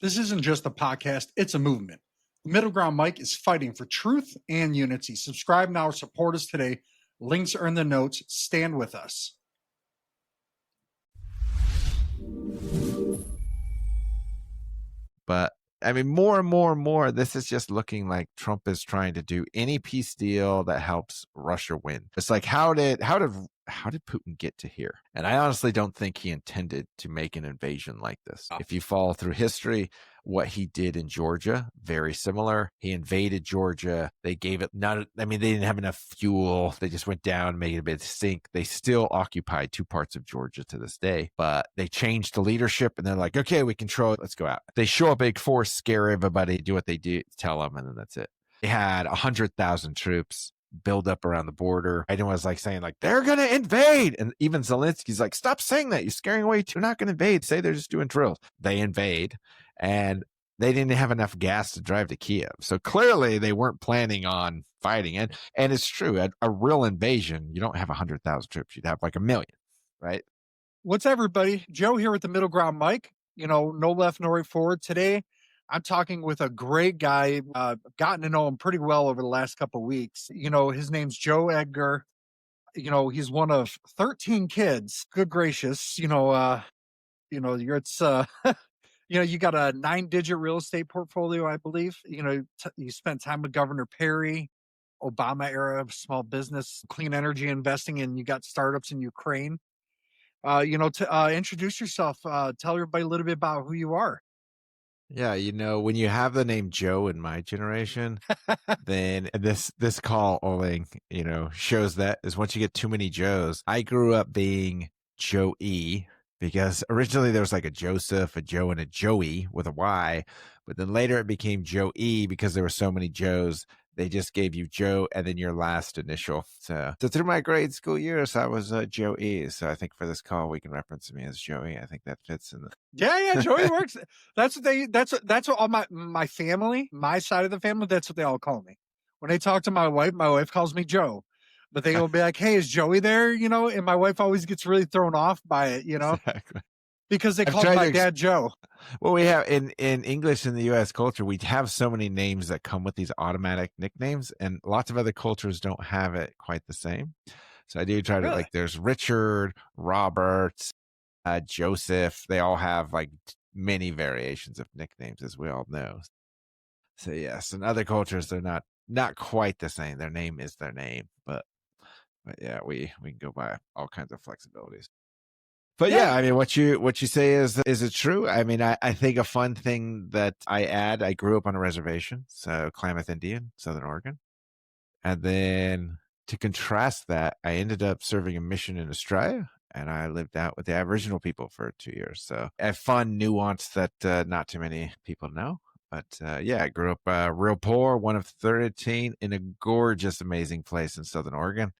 This isn't just a podcast, it's a movement. The Middle Ground Mike is fighting for truth and unity. Subscribe now or support us today. Links are in the notes. Stand with us. But I mean, more and more, this is just looking like Trump is trying to do any peace deal that helps Russia win. It's like, how did Putin get to here? And I honestly don't think he intended to make an invasion like this. If you follow through history, what he did in Georgia, very similar. He invaded Georgia. They gave it they didn't have enough fuel. They just went down, made it a bit sink. They still occupy 2 parts of Georgia to this day, but they changed the leadership and they're like, okay, we control it. Let's go out. They show a big force, scare everybody, do what they do, tell them, and then that's it. They had 100,000 troops build up around the border. Biden was like saying like, they're going to invade. And even Zelensky's like, stop saying that. You're scaring away. You're not going to invade. Say they're just doing drills. They invade and they didn't have enough gas to drive to Kiev. So clearly they weren't planning on fighting it. And it's true. A real invasion, you don't have 100,000 troops. You'd have like 1 million, right? What's up, everybody? Joe here with the Middle Ground Mike. No left, no right forward. Today, I'm talking with a great guy. Gotten to know him pretty well over the last couple of weeks. His name's Joe Edgar. He's one of 13 kids. Good gracious. You got a 9-digit real estate portfolio, I believe. You spent time with Governor Perry, Obama era small business, clean energy investing, and you got startups in Ukraine. To introduce yourself, tell everybody a little bit about who you are. Yeah, when you have the name Joe in my generation, then this call only, shows that is once you get too many Joes. I grew up being Joe E because originally there was like a Joseph, a Joe, and a Joey with a Y, but then later it became Joe E because there were so many Joes. They just gave you Joe and then your last initial. So through my grade school years, I was Joe E. So I think for this call, we can reference me as Joey. I think that fits in the. Yeah, Joey works. That's what all my family, my side of the family, that's what they all call me. When they talk to my wife calls me Joe. But they will be like, hey, is Joey there? And my wife always gets really thrown off by it, Exactly. Because they call my dad Joe. Well, we have in English in the U.S. culture, we have so many names that come with these automatic nicknames, and lots of other cultures don't have it quite the same. So I do try to there's Richard, Robert, Joseph. They all have like many variations of nicknames, as we all know. So yes, in other cultures, they're not quite the same. Their name is their name, but yeah, we can go by all kinds of flexibilities. But yeah, I mean, what you say is it true? I mean, I think a fun thing that I grew up on a reservation, so Klamath Indian, Southern Oregon. And then to contrast that, I ended up serving a mission in Australia, and I lived out with the Aboriginal people for 2 years. So a fun nuance that not too many people know. But yeah, I grew up real poor, one of 13 in a gorgeous, amazing place in Southern Oregon.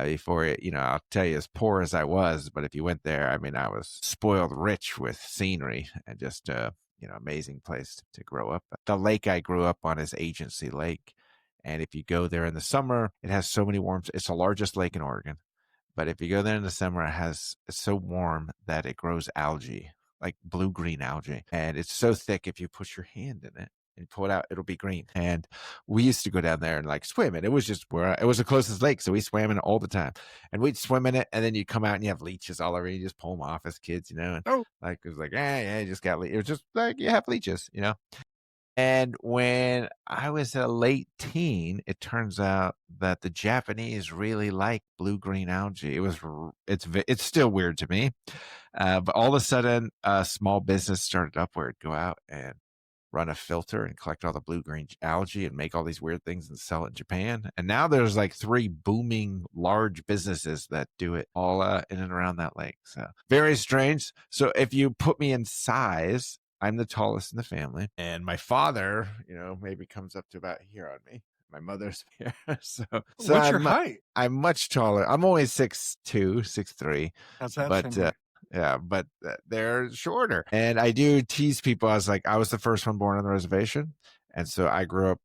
Before it, I'll tell you, as poor as I was, but if you went there, I mean, I was spoiled rich with scenery and just, amazing place to grow up. The lake I grew up on is Agency Lake. And if you go there in the summer, it has so many worms. It's the largest lake in Oregon. But if you go there in the summer, it's so warm that it grows algae, like blue-green algae. And it's so thick, if you push your hand in it and pull it out, it'll be green. And we used to go down there and like swim, and it was just it was the closest lake, so we swam in it all the time. And we'd swim in it, and then you come out and you have leeches all over you. You just pull them off as kids, and like it was like, yeah, you just got it was just like you have leeches, And when I was a late teen, it turns out that the Japanese really like blue-green algae. It's still weird to me, but all of a sudden, a small business started up where it'd go out and run a filter and collect all the blue-green algae and make all these weird things and sell it in Japan. And now there's like 3 booming large businesses that do it all in and around that lake. So very strange. So if you put me in size, I'm the tallest in the family. And my father, maybe comes up to about here on me. My mother's here. So what's your height? I'm much taller. I'm only 6'2", 6'3". How's that? But yeah, but they're shorter. And I do tease people. I was the first one born on the reservation. And so I grew up,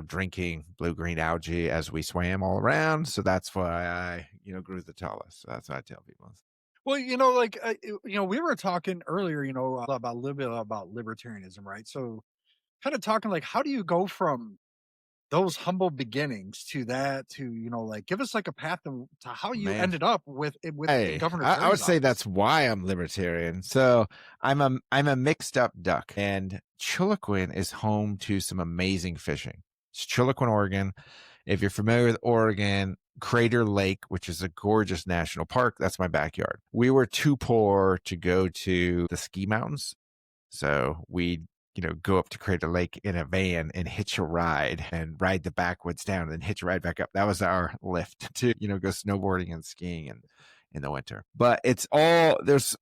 drinking blue-green algae as we swam all around. So that's why I, grew the tallest. So that's what I tell people. Well, we were talking earlier, about a little bit about libertarianism, right? So, kind of talking like, how do you go from those humble beginnings to that to like give us like a path to how you Man. ended up with Hey, Governor I would Perry's say office. that's why I'm libertarian. So I'm a mixed up duck, and Chiloquin is home to some amazing fishing. It's Chiloquin, Oregon. If you're familiar with Oregon, Crater Lake, which is a gorgeous national park, that's my backyard. We were too poor to go to the ski mountains, so we go up to Crater Lake in a van and hitch a ride and ride the backwoods down and then hitch a ride back up. That was our lift to, go snowboarding and skiing in the winter. But there's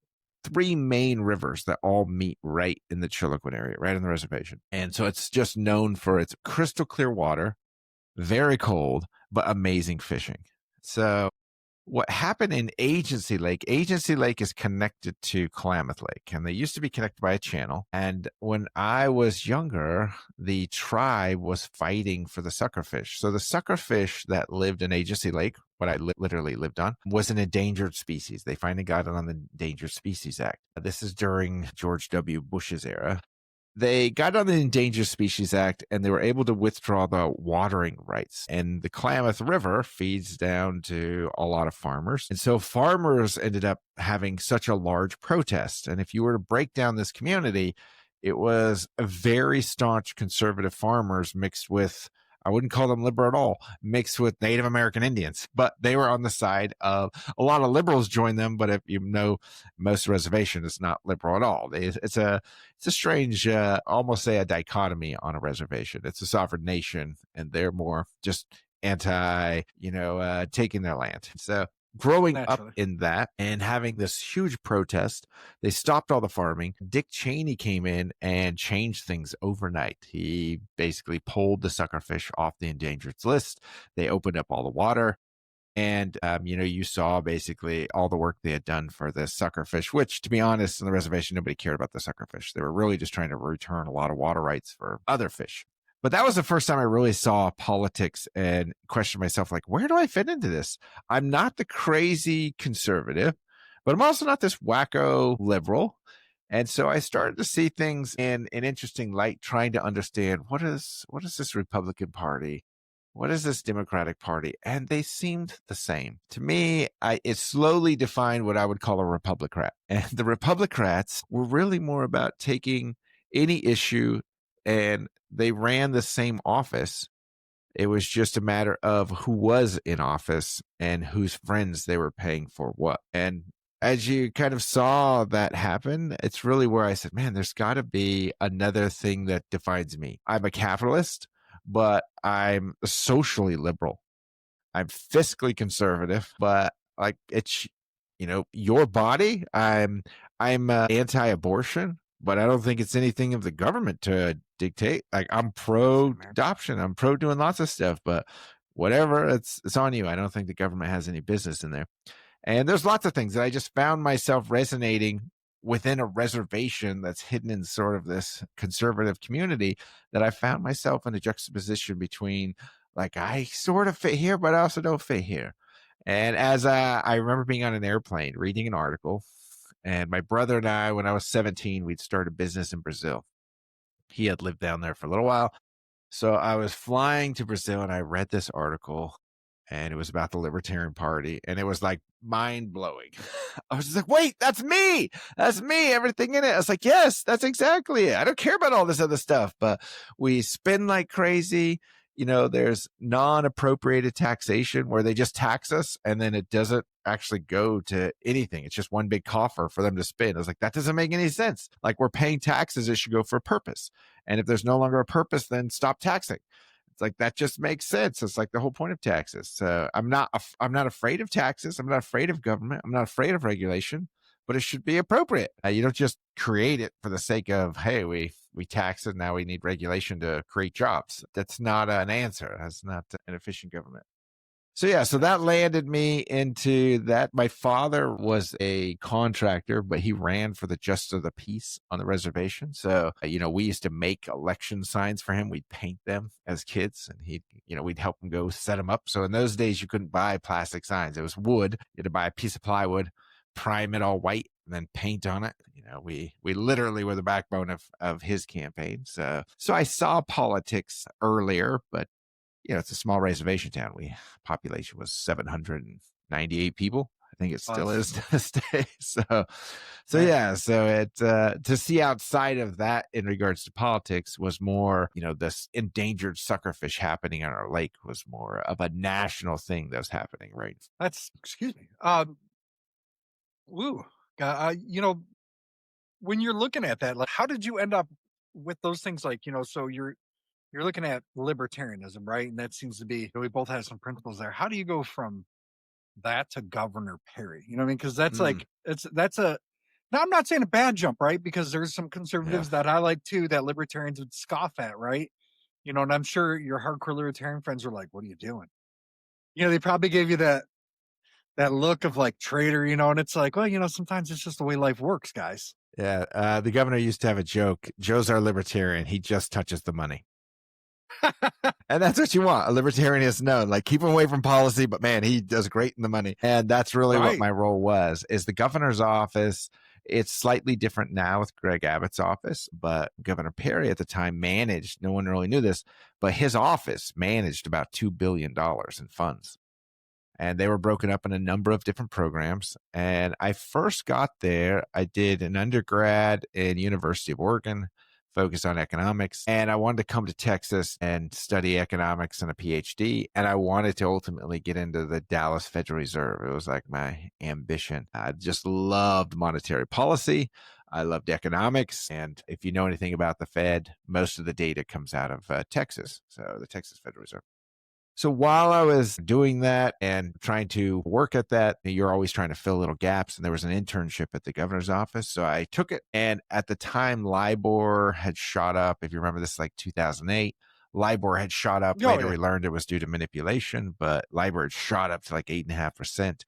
three main rivers that all meet right in the Chiloquin area, right on the reservation. And so it's just known for its crystal clear water, very cold, but amazing fishing. So what happened in Agency Lake is connected to Klamath Lake, and they used to be connected by a channel. And when I was younger, the tribe was fighting for the suckerfish. So the suckerfish that lived in Agency Lake, what I literally lived on, was an endangered species. They finally got it on the Endangered Species Act. This is during George W. Bush's era. They got on the Endangered Species Act and they were able to withdraw the watering rights. And the Klamath River feeds down to a lot of farmers. And so farmers ended up having such a large protest. And if you were to break down this community, it was a very staunch conservative farmers mixed with, I wouldn't call them liberal at all, mixed with Native American Indians. But they were on the side of a lot of liberals joined them. But if you know, most reservation is not liberal at all. It's a strange, almost say a dichotomy on a reservation. It's a sovereign nation, and they're more just anti, taking their land. So growing up Naturally. in that and having this huge protest, they stopped all the farming. Dick Cheney came in and changed things overnight. He basically pulled the suckerfish off the endangered list. They opened up all the water. And, you saw basically all the work they had done for the suckerfish, which, to be honest, on the reservation, nobody cared about the suckerfish. They were really just trying to return a lot of water rights for other fish. But that was the first time I really saw politics and questioned myself, like, where do I fit into this? I'm not the crazy conservative, but I'm also not this wacko liberal. And so I started to see things in an interesting light, trying to understand what is this Republican Party? What is this Democratic Party? And they seemed the same. To me, it slowly defined what I would call a Republicrat. And the Republicrats were really more about taking any issue, and they ran the same office. It was just a matter of who was in office and whose friends they were paying for what. And as you kind of saw that happen, it's really where I said, man, there's got to be another thing that defines me. I'm a capitalist, but I'm socially liberal. I'm fiscally conservative, but like it's, your body. I'm anti-abortion, but I don't think it's anything of the government to dictate. Like I'm pro-adoption. I'm pro doing lots of stuff, but whatever, it's on you. I don't think the government has any business in there. And there's lots of things that I just found myself resonating within a reservation that's hidden in sort of this conservative community, that I found myself in a juxtaposition between, like, I sort of fit here, but I also don't fit here. And as I remember being on an airplane reading an article, and my brother and I, when I was 17, we'd started a business in Brazil. He had lived down there for a little while. So I was flying to Brazil and I read this article, and it was about the Libertarian Party, and it was like mind blowing. I was just like, wait, that's me. That's me. Everything in it. I was like, yes, that's exactly it. I don't care about all this other stuff, but we spend like crazy. There's non-appropriated taxation where they just tax us and then it doesn't actually go to anything. It's just one big coffer for them to spend. I was like, that doesn't make any sense. Like, we're paying taxes. It should go for a purpose. And if there's no longer a purpose, then stop taxing. It's like, that just makes sense. It's like the whole point of taxes. So I'm not afraid of taxes. I'm not afraid of government. I'm not afraid of regulation, but it should be appropriate. You don't just create it for the sake of, hey, we tax it, now we need regulation to create jobs. That's not an answer. That's not an efficient government. So that landed me into that. My father was a contractor, but he ran for the Justice of the Peace on the reservation. So, we used to make election signs for him. We'd paint them as kids, and we'd help him go set them up. So in those days, you couldn't buy plastic signs. It was wood. You had to buy a piece of plywood, prime it all white and then paint on it. We literally were the backbone of his campaign. So I saw politics earlier, but it's a small reservation town. Population was 798 people. I think it still is to this day. So yeah, so it to see outside of that in regards to politics was more, this endangered suckerfish happening on our lake was more of a national thing that was happening, right? Excuse me. Woo. When you're looking at that, like, how did you end up with those things? Like, so you're looking at libertarianism, right? And that seems to be, we both have some principles there. How do you go from that to Governor Perry? You know what I mean? Because that's like, now I'm not saying a bad jump, right? Because there's some conservatives that I like too, that libertarians would scoff at, right? And I'm sure your hardcore libertarian friends were like, what are you doing? They probably gave you that look of like traitor, and it's like, well, sometimes it's just the way life works, guys. Yeah. The governor used to have a joke. Joe's our libertarian. He just touches the money. And that's what you want. A libertarian is known, like, keep him away from policy, but man, he does great in the money. And that's really what my role was, is the governor's office. It's slightly different now with Greg Abbott's office, but Governor Perry at the time managed, no one really knew this, but his office managed about $2 billion in funds. And they were broken up in a number of different programs. And I first got there, I did an undergrad in University of Oregon, focused on economics. And I wanted to come to Texas and study economics and a PhD. And I wanted to ultimately get into the Dallas Federal Reserve. It was like my ambition. I just loved monetary policy. I loved economics. And if you know anything about the Fed, most of the data comes out of Texas. So the Texas Federal Reserve. So while I was doing that and trying to work at that, you're always trying to fill little gaps. And there was an internship at the governor's office. So I took it. And at the time, LIBOR had shot up. If you remember this, like 2008, LIBOR had shot up. Later, we learned it was due to manipulation, but LIBOR had shot up to like 8.5%.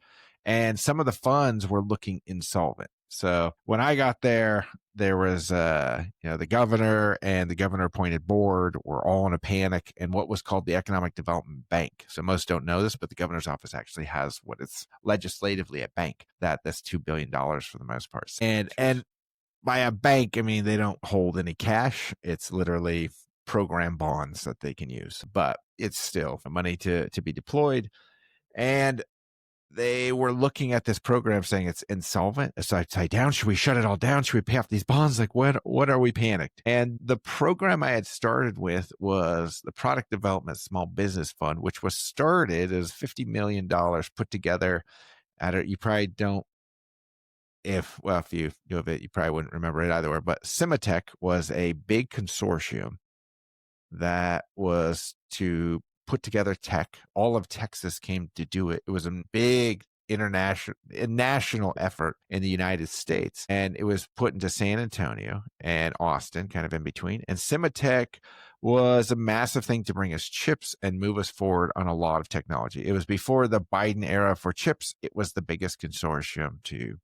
And some of the funds were looking insolvent. So when I got there, there was, the governor and the governor appointed board were all in a panic, and what was called the Economic Development Bank. So most don't know this, but the governor's office actually has what it's legislatively a bank that's $2 billion for the most part. And by a bank, I mean, they don't hold any cash. It's literally program bonds that they can use, but it's still money to be deployed. And they were looking at this program saying it's insolvent. It's upside down. Should we shut it all down? Should we pay off these bonds? Like, what are we panicked? And the program I had started with was the Product Development Small Business Fund, which was started as $50 million put together at it. You probably don't, if you knew of it, you probably wouldn't remember it either. But Cimatech was a big consortium that was to put together tech. All of Texas came to do it. It was a big national effort in the United States. And it was put into San Antonio and Austin, kind of in between. And Cimatech was a massive thing to bring us chips and move us forward on a lot of technology. It was before the Biden era for chips. It was the biggest consortium to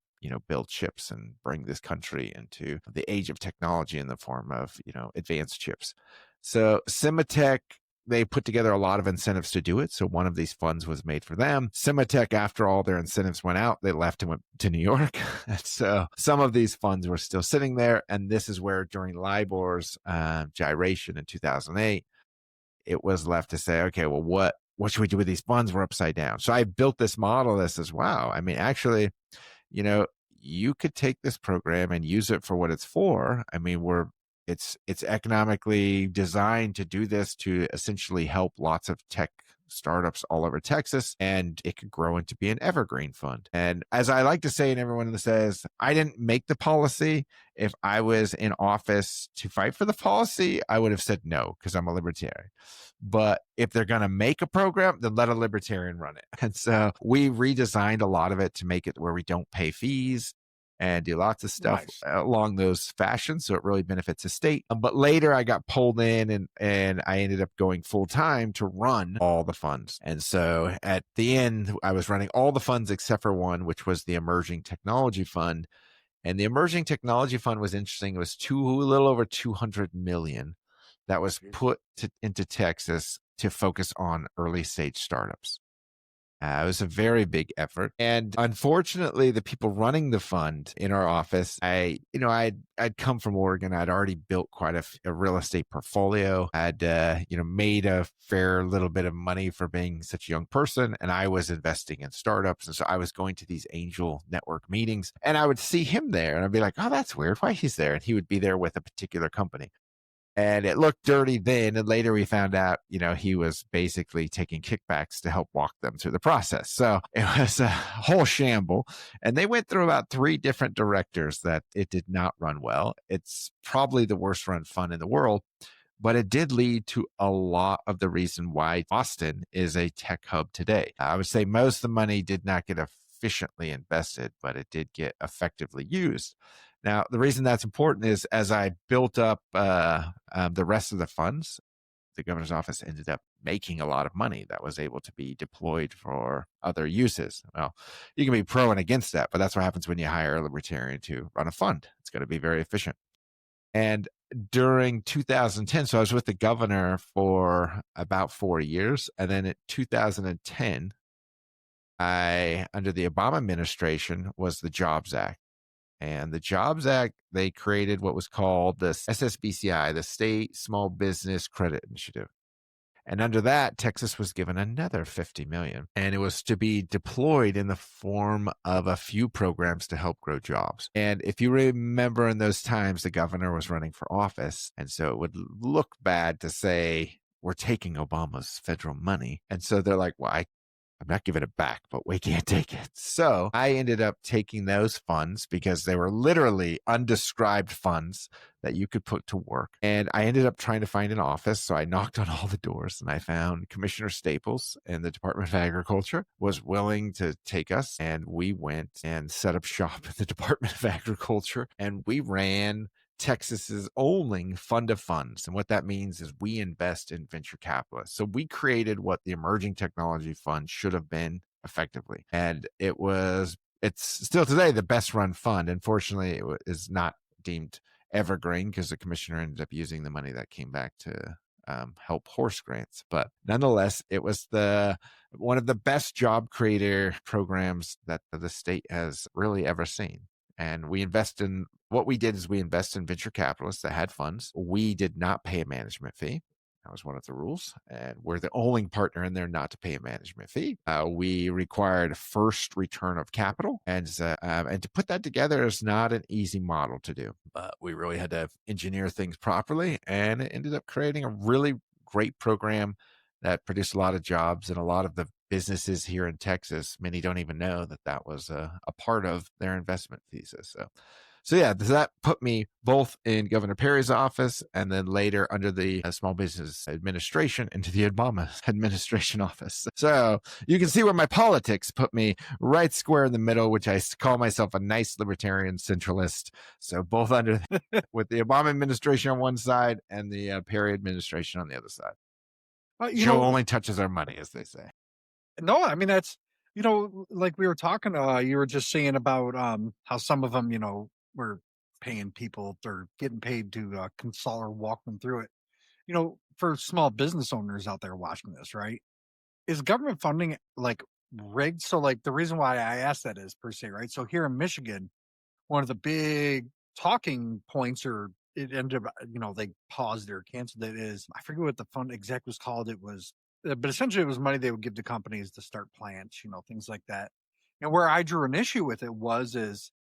build chips and bring this country into the age of technology in the form of, advanced chips. So Cimatech, they put together a lot of incentives to do it. So one of these funds was made for them. Cimatech, after all their incentives went out, they left and went to New York. And so some of these funds were still sitting there. And this is where during LIBOR's gyration in 2008, it was left to say, okay, well, what should we do with these funds? We're upside down. So I built this model that says, wow, I mean, actually, you could take this program and use it for what it's for. I mean, it's economically designed to do this, to essentially help lots of tech startups all over Texas, and it could grow into be an evergreen fund. And as I like to say, and everyone says, I didn't make the policy. If I was in office to fight for the policy, I would have said no, because I'm a libertarian. But if they're going to make a program, then let a libertarian run it. And so we redesigned a lot of it to make it where we don't pay fees and do lots of stuff along those fashions. So it really benefits the state. But later I got pulled in and I ended up going full time to run all the funds. And so at the end, I was running all the funds except for one, which was the Emerging Technology Fund. And the Emerging Technology Fund was interesting. It was a little over 200 million that was put into Texas to focus on early stage startups. It was a very big effort. And unfortunately, the people running the fund in our office, I'd come from Oregon. I'd already built quite a real estate portfolio. I'd, made a fair little bit of money for being such a young person. And I was investing in startups. And so I was going to these angel network meetings and I would see him there and I'd be like, oh, that's weird. Why he's there? And he would be there with a particular company. And it looked dirty then. And later we found out, he was basically taking kickbacks to help walk them through the process. So it was a whole shamble. And they went through about 3 different directors that it did not run well. It's probably the worst run fund in the world, but it did lead to a lot of the reason why Austin is a tech hub today. I would say most of the money did not get efficiently invested, but it did get effectively used. Now, the reason that's important is as I built up the rest of the funds, the governor's office ended up making a lot of money that was able to be deployed for other uses. Well, you can be pro and against that, but that's what happens when you hire a libertarian to run a fund. It's going to be very efficient. And during 2010, so I was with the governor for about 4 years. And then in 2010, under the Obama administration, was the Jobs Act. And the Jobs Act, they created what was called the SSBCI, the State Small Business Credit Initiative. And under that, Texas was given another $50 million. And it was to be deployed in the form of a few programs to help grow jobs. And if you remember in those times, the governor was running for office. And so it would look bad to say, we're taking Obama's federal money. And so they're like, well, I'm not giving it back, but we can't take it. So I ended up taking those funds because they were literally undescribed funds that you could put to work. And I ended up trying to find an office. So I knocked on all the doors and I found Commissioner Staples in the Department of Agriculture was willing to take us. And we went and set up shop in the Department of Agriculture and we ran Texas's only fund of funds. And what that means is we invest in venture capitalists. So we created what the Emerging Technology Fund should have been effectively. And it's still today the best run fund. Unfortunately, it is not deemed evergreen because the commissioner ended up using the money that came back to help horse grants. But nonetheless, it was one of the best job creator programs that the state has really ever seen. And what we did is we invest in venture capitalists that had funds. We did not pay a management fee. That was one of the rules. And we're the only partner in there not to pay a management fee. We required first return of capital. And to put that together is not an easy model to do. But we really had to engineer things properly. And it ended up creating a really great program that produced a lot of jobs and a lot of the businesses here in Texas. Many don't even know that was a part of their investment thesis. So yeah, that put me both in Governor Perry's office and then later under the Small Business Administration into the Obama administration office. So you can see where my politics put me right square in the middle, which I call myself a nice libertarian centralist. So both under with the Obama administration on one side and the Perry administration on the other side. Joe only touches our money, as they say. No, I mean, that's, like we were talking, you were just saying about how some of them, were paying people or getting paid to consult or walk them through it. For small business owners out there watching this, right? Is government funding like rigged? So like the reason why I asked that is per se, right? So here in Michigan, one of the big talking points or it ended up, they paused or canceled it is, I forget what the fund exec was called. It was, but essentially it was money they would give to companies to start plants, things like that. And where I drew an issue with it is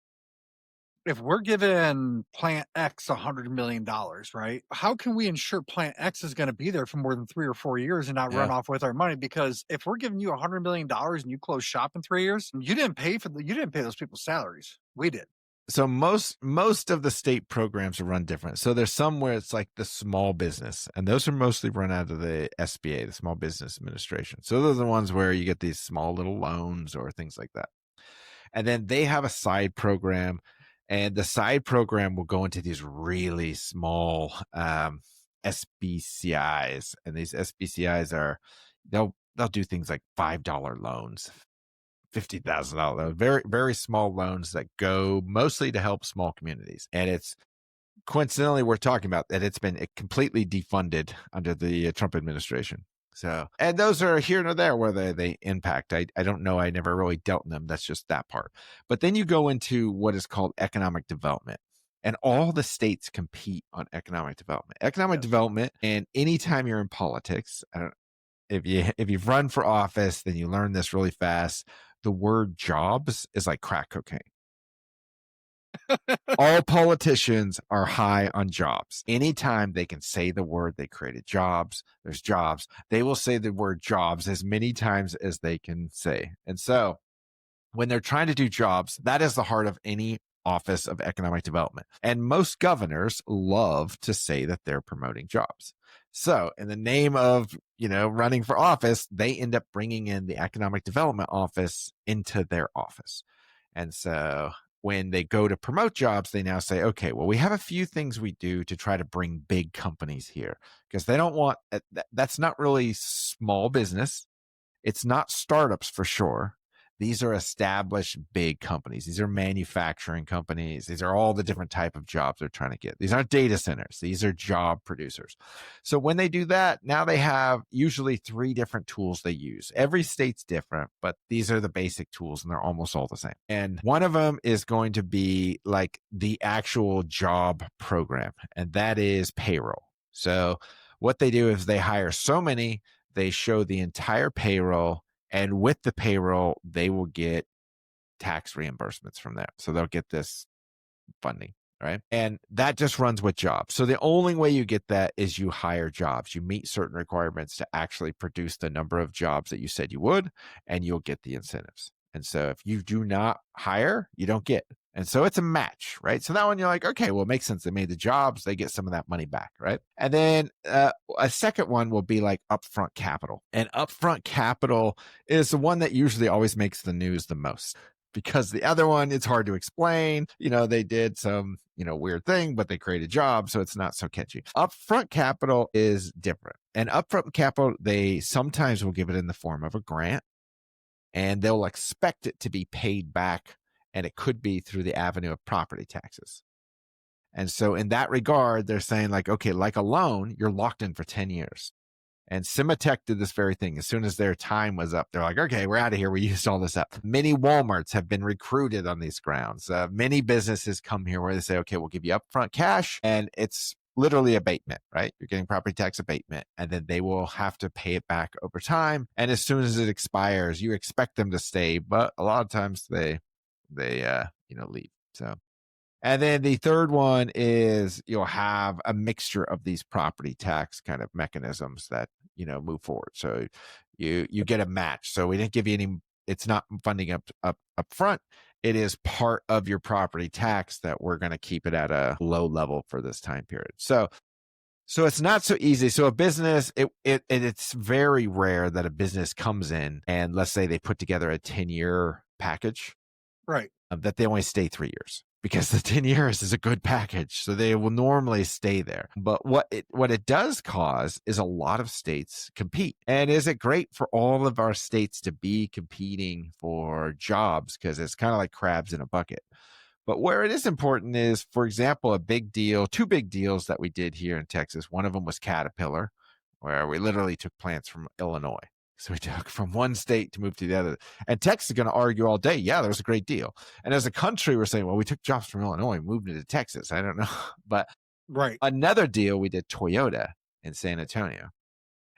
if we're giving plant X $100 million, right? How can we ensure plant X is going to be there for more than 3 or 4 years and not run off with our money? Because if we're giving you $100 million and you close shop in 3 years, you didn't pay those people's salaries. We did. So most of the state programs are run different. So there's some where it's like the small business, and those are mostly run out of the SBA, the Small Business Administration. So those are the ones where you get these small little loans or things like that. And then they have a side program, and the side program will go into these really small SBCIs, and these SBCIs they'll do things like $5 loans. $50,000, very, very small loans that go mostly to help small communities. And it's coincidentally, we're talking about that it's been completely defunded under the Trump administration. So, and those are here nor there where they impact. I don't know. I never really dealt in them. That's just that part. But then you go into what is called economic development. And all the states compete on economic development. Economic development, and anytime you're in politics, I don't, if you've run for office, then you learn this really fast. The word jobs is like crack cocaine. All politicians are high on jobs. Anytime they can say the word, they created jobs, there's jobs, they will say the word jobs as many times as they can say. And so when they're trying to do jobs, that is the heart of any office of economic development. And most governors love to say that they're promoting jobs. So in the name of, running for office, they end up bringing in the economic development office into their office. And so when they go to promote jobs, they now say, okay, well, we have a few things we do to try to bring big companies here, because they don't want, that's not really small business. It's not startups for sure. These are established big companies. These are manufacturing companies. These are all the different type of jobs they're trying to get. These aren't data centers. These are job producers. So when they do that, now they have usually 3 different tools they use. Every state's different, but these are the basic tools and they're almost all the same. And one of them is going to be like the actual job program, and that is payroll. So what they do is they hire so many, they show the entire payroll, and with the payroll, they will get tax reimbursements from that. So they'll get this funding, right? And that just runs with jobs. So the only way you get that is you hire jobs. You meet certain requirements to actually produce the number of jobs that you said you would, and you'll get the incentives. And so if you do not hire, you don't get. And so it's a match, right? So that one you're like, okay, well, it makes sense. They made the jobs, they get some of that money back, right? And then a second one will be like upfront capital. And upfront capital is the one that usually always makes the news the most, because the other one, it's hard to explain. They did some, weird thing, but they created jobs, so it's not so catchy. Upfront capital is different. And upfront capital, they sometimes will give it in the form of a grant, and they'll expect it to be paid back, and it could be through the avenue of property taxes. And so in that regard, they're saying like, okay, like a loan, you're locked in for 10 years. And Cimatech did this very thing. As soon as their time was up, they're like, okay, we're out of here. We used all this up. Many Walmarts have been recruited on these grounds. Many businesses come here where they say, okay, we'll give you upfront cash, and it's literally abatement, right? You're getting property tax abatement, and then they will have to pay it back over time. And as soon as it expires, you expect them to stay, but a lot of times they leave. So, and then the third one is you'll have a mixture of these property tax kind of mechanisms that, move forward. So you get a match. So we didn't give you any, it's not funding up front. It is part of your property tax that we're going to keep it at a low level for this time period. So it's not so easy. So a business, it's very rare that a business comes in and let's say they put together a 10-year package, right? That they only stay 3 years, because the 10 years is a good package. So they will normally stay there. But what it does cause is a lot of states compete. And is it great for all of our states to be competing for jobs? Because it's kind of like crabs in a bucket. But where it is important is, for example, 2 big deals that we did here in Texas. One of them was Caterpillar, where we literally took plants from Illinois. So we took from one state to move to the other. And Texas is going to argue all day, yeah, that was a great deal. And as a country, we're saying, well, we took jobs from Illinois and moved into Texas. I don't know. But right. Another deal, we did Toyota in San Antonio.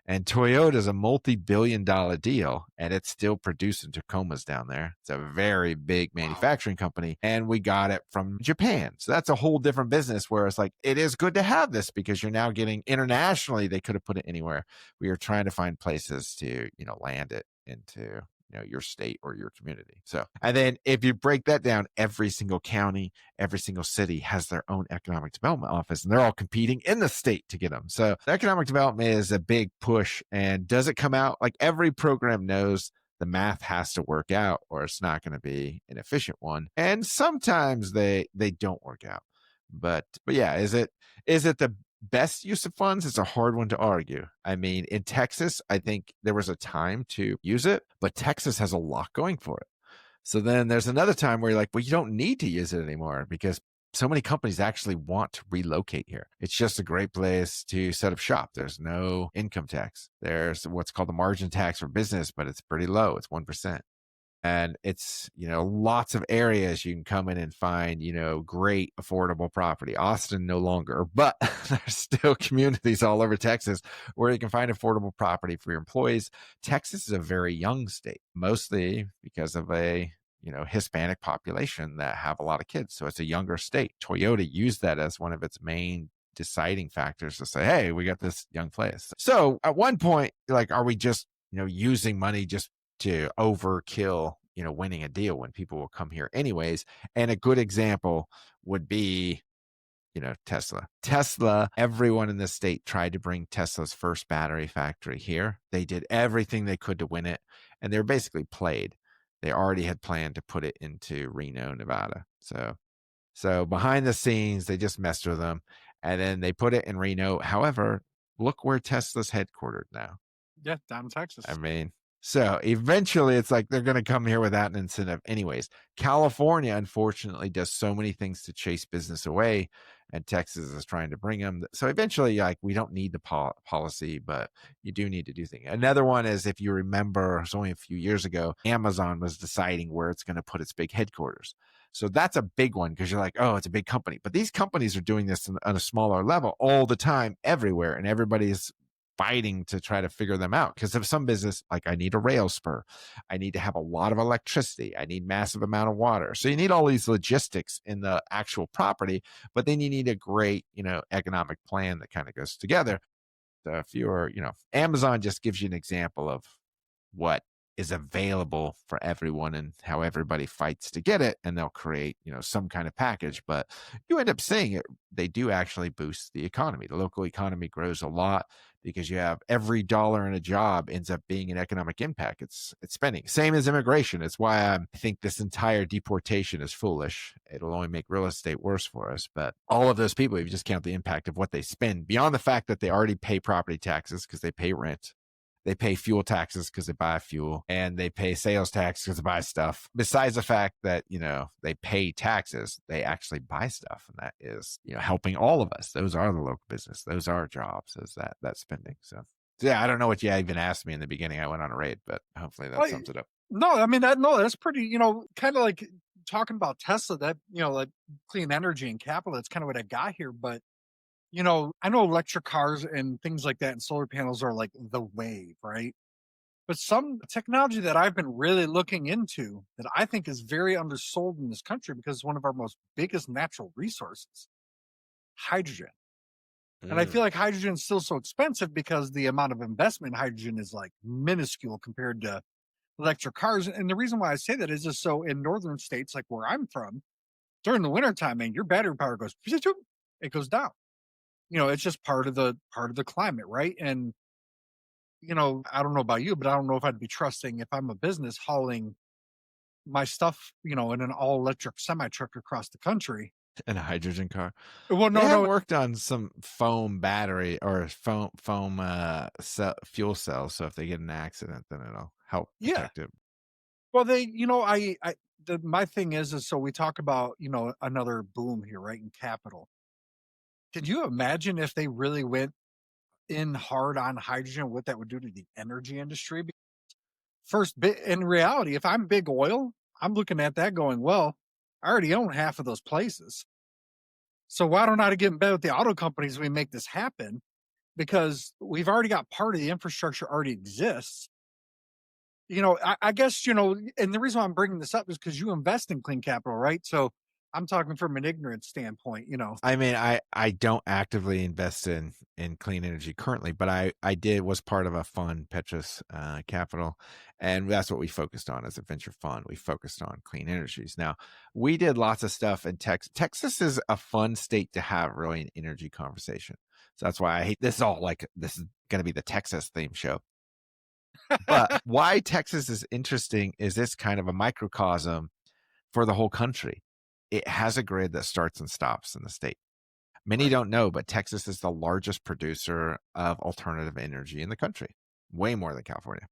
And Toyota is a multi-billion-dollar deal, and it's still producing Tacomas down there. It's a very big manufacturing company, and we got it from Japan. So that's a whole different business where it's like, it is good to have this because you're now getting internationally. They could have put it anywhere. We are trying to find places to, land it into, your state or your community. So, and then if you break that down, every single county, every single city has their own economic development office, and they're all competing in the state to get them. So economic development is a big push. And does it come out? Like every program knows the math has to work out or it's not going to be an efficient one. And sometimes they don't work out. But yeah, is it the best use of funds? Is a hard one to argue. I mean, in Texas, I think there was a time to use it, but Texas has a lot going for it. So then there's another time where you're like, well, you don't need to use it anymore because so many companies actually want to relocate here. It's just a great place to set up shop. There's no income tax. There's what's called the margin tax for business, but it's pretty low. It's 1%. And it's, lots of areas you can come in and find, great affordable property. Austin no longer, but there's still communities all over Texas where you can find affordable property for your employees. Texas is a very young state, mostly because of a Hispanic population that have a lot of kids. So it's a younger state. Toyota used that as one of its main deciding factors to say, hey, we got this young place. So at one point, like, are we just, using money just to overkill, winning a deal when people will come here anyways? And a good example would be, Tesla, everyone in the state tried to bring Tesla's first battery factory here. They did everything they could to win it, and they were basically played. They already had planned to put it into Reno, Nevada. So behind the scenes, they just messed with them, and then they put it in Reno. However, look where Tesla's headquartered now. Yeah, down in Texas. I mean, so eventually it's like they're going to come here without an incentive anyways. California, unfortunately, does so many things to chase business away, and Texas is trying to bring them. So eventually, like, we don't need the policy, but you do need to do things. Another one is, if you remember, it's only a few years ago, Amazon was deciding where it's going to put its big headquarters. So that's a big one, because you're like, oh, it's a big company. But these companies are doing this on a smaller level all the time, everywhere, and everybody's fighting to try to figure them out. Because if some business, like, I need a rail spur, I need to have a lot of electricity, I need massive amount of water. So you need all these logistics in the actual property, but then you need a great, economic plan that kind of goes together. So if you're, Amazon just gives you an example of what is available for everyone and how everybody fights to get it, and they'll create, some kind of package. But you end up seeing it, they do actually boost the economy. The local economy grows a lot because you have every dollar in a job ends up being an economic impact. It's spending. Same as immigration. It's why I think this entire deportation is foolish. It'll only make real estate worse for us. But all of those people, if you just count the impact of what they spend, beyond the fact that they already pay property taxes because they pay rent, they pay fuel taxes because they buy fuel, and they pay sales tax because they buy stuff. Besides the fact that, they pay taxes, they actually buy stuff. And that is, helping all of us. Those are the local business. Those are jobs, is that spending. So yeah, I don't know what you even asked me in the beginning. I went on a raid, but hopefully that sums it up. No, I mean, that's pretty, kind of like talking about Tesla, that, like clean energy and capital. That's kind of what I got here. But I know electric cars and things like that and solar panels are like the wave, right? But some technology that I've been really looking into that I think is very undersold in this country, because it's one of our most biggest natural resources, hydrogen. And I feel like hydrogen is still so expensive because the amount of investment in hydrogen is like minuscule compared to electric cars. And the reason why I say that is just so in northern states, like where I'm from, during the wintertime, man, your battery power goes, it goes down. It's just part of the climate, right? And I don't know about you, but I don't know if I'd be trusting, if I'm a business hauling my stuff, in an all electric semi truck across the country. In a hydrogen car. Well, They no, have no. worked on some foam battery or fuel cells. So if they get in an accident, then it'll help protect it. Well, my thing is so we talk about, another boom here, right? In capital. Can you imagine if they really went in hard on hydrogen, what that would do to the energy industry? In reality, if I'm big oil, I'm looking at that going, well, I already own half of those places. So why don't I get in bed with the auto companies when we make this happen? Because we've already got part of the infrastructure already exists. I guess, and the reason why I'm bringing this up is because you invest in clean capital, right? So I'm talking from an ignorant standpoint, I mean, I don't actively invest in clean energy currently, but I was part of a fund, Petrus Capital, and that's what we focused on as a venture fund. We focused on clean energies. Now, we did lots of stuff in Texas. Texas is a fun state to have really an energy conversation. So that's why I hate this. This is going to be the Texas theme show. But why Texas is interesting is it's kind of a microcosm for the whole country. It has a grid that starts and stops in the state. Many don't know, but Texas is the largest producer of alternative energy in the country, way more than California.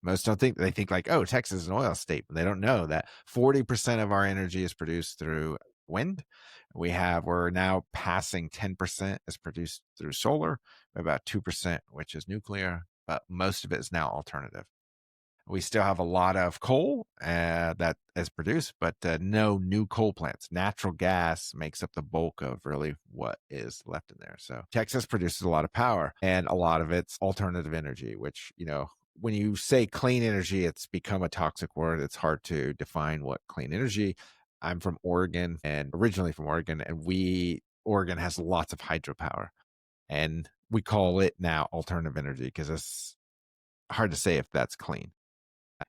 Most don't think, they think like, oh, Texas is an oil state, but they don't know that 40% of our energy is produced through wind, We're now passing 10% is produced through solar, about 2%, which is nuclear, but most of it is now alternative. We still have a lot of coal that is produced, but no new coal plants. Natural gas makes up the bulk of really what is left in there. So Texas produces a lot of power, and a lot of it's alternative energy, which, when you say clean energy, it's become a toxic word. It's hard to define what clean energy. I'm from Oregon, and originally from Oregon, and Oregon has lots of hydropower, and we call it now alternative energy because it's hard to say if that's clean.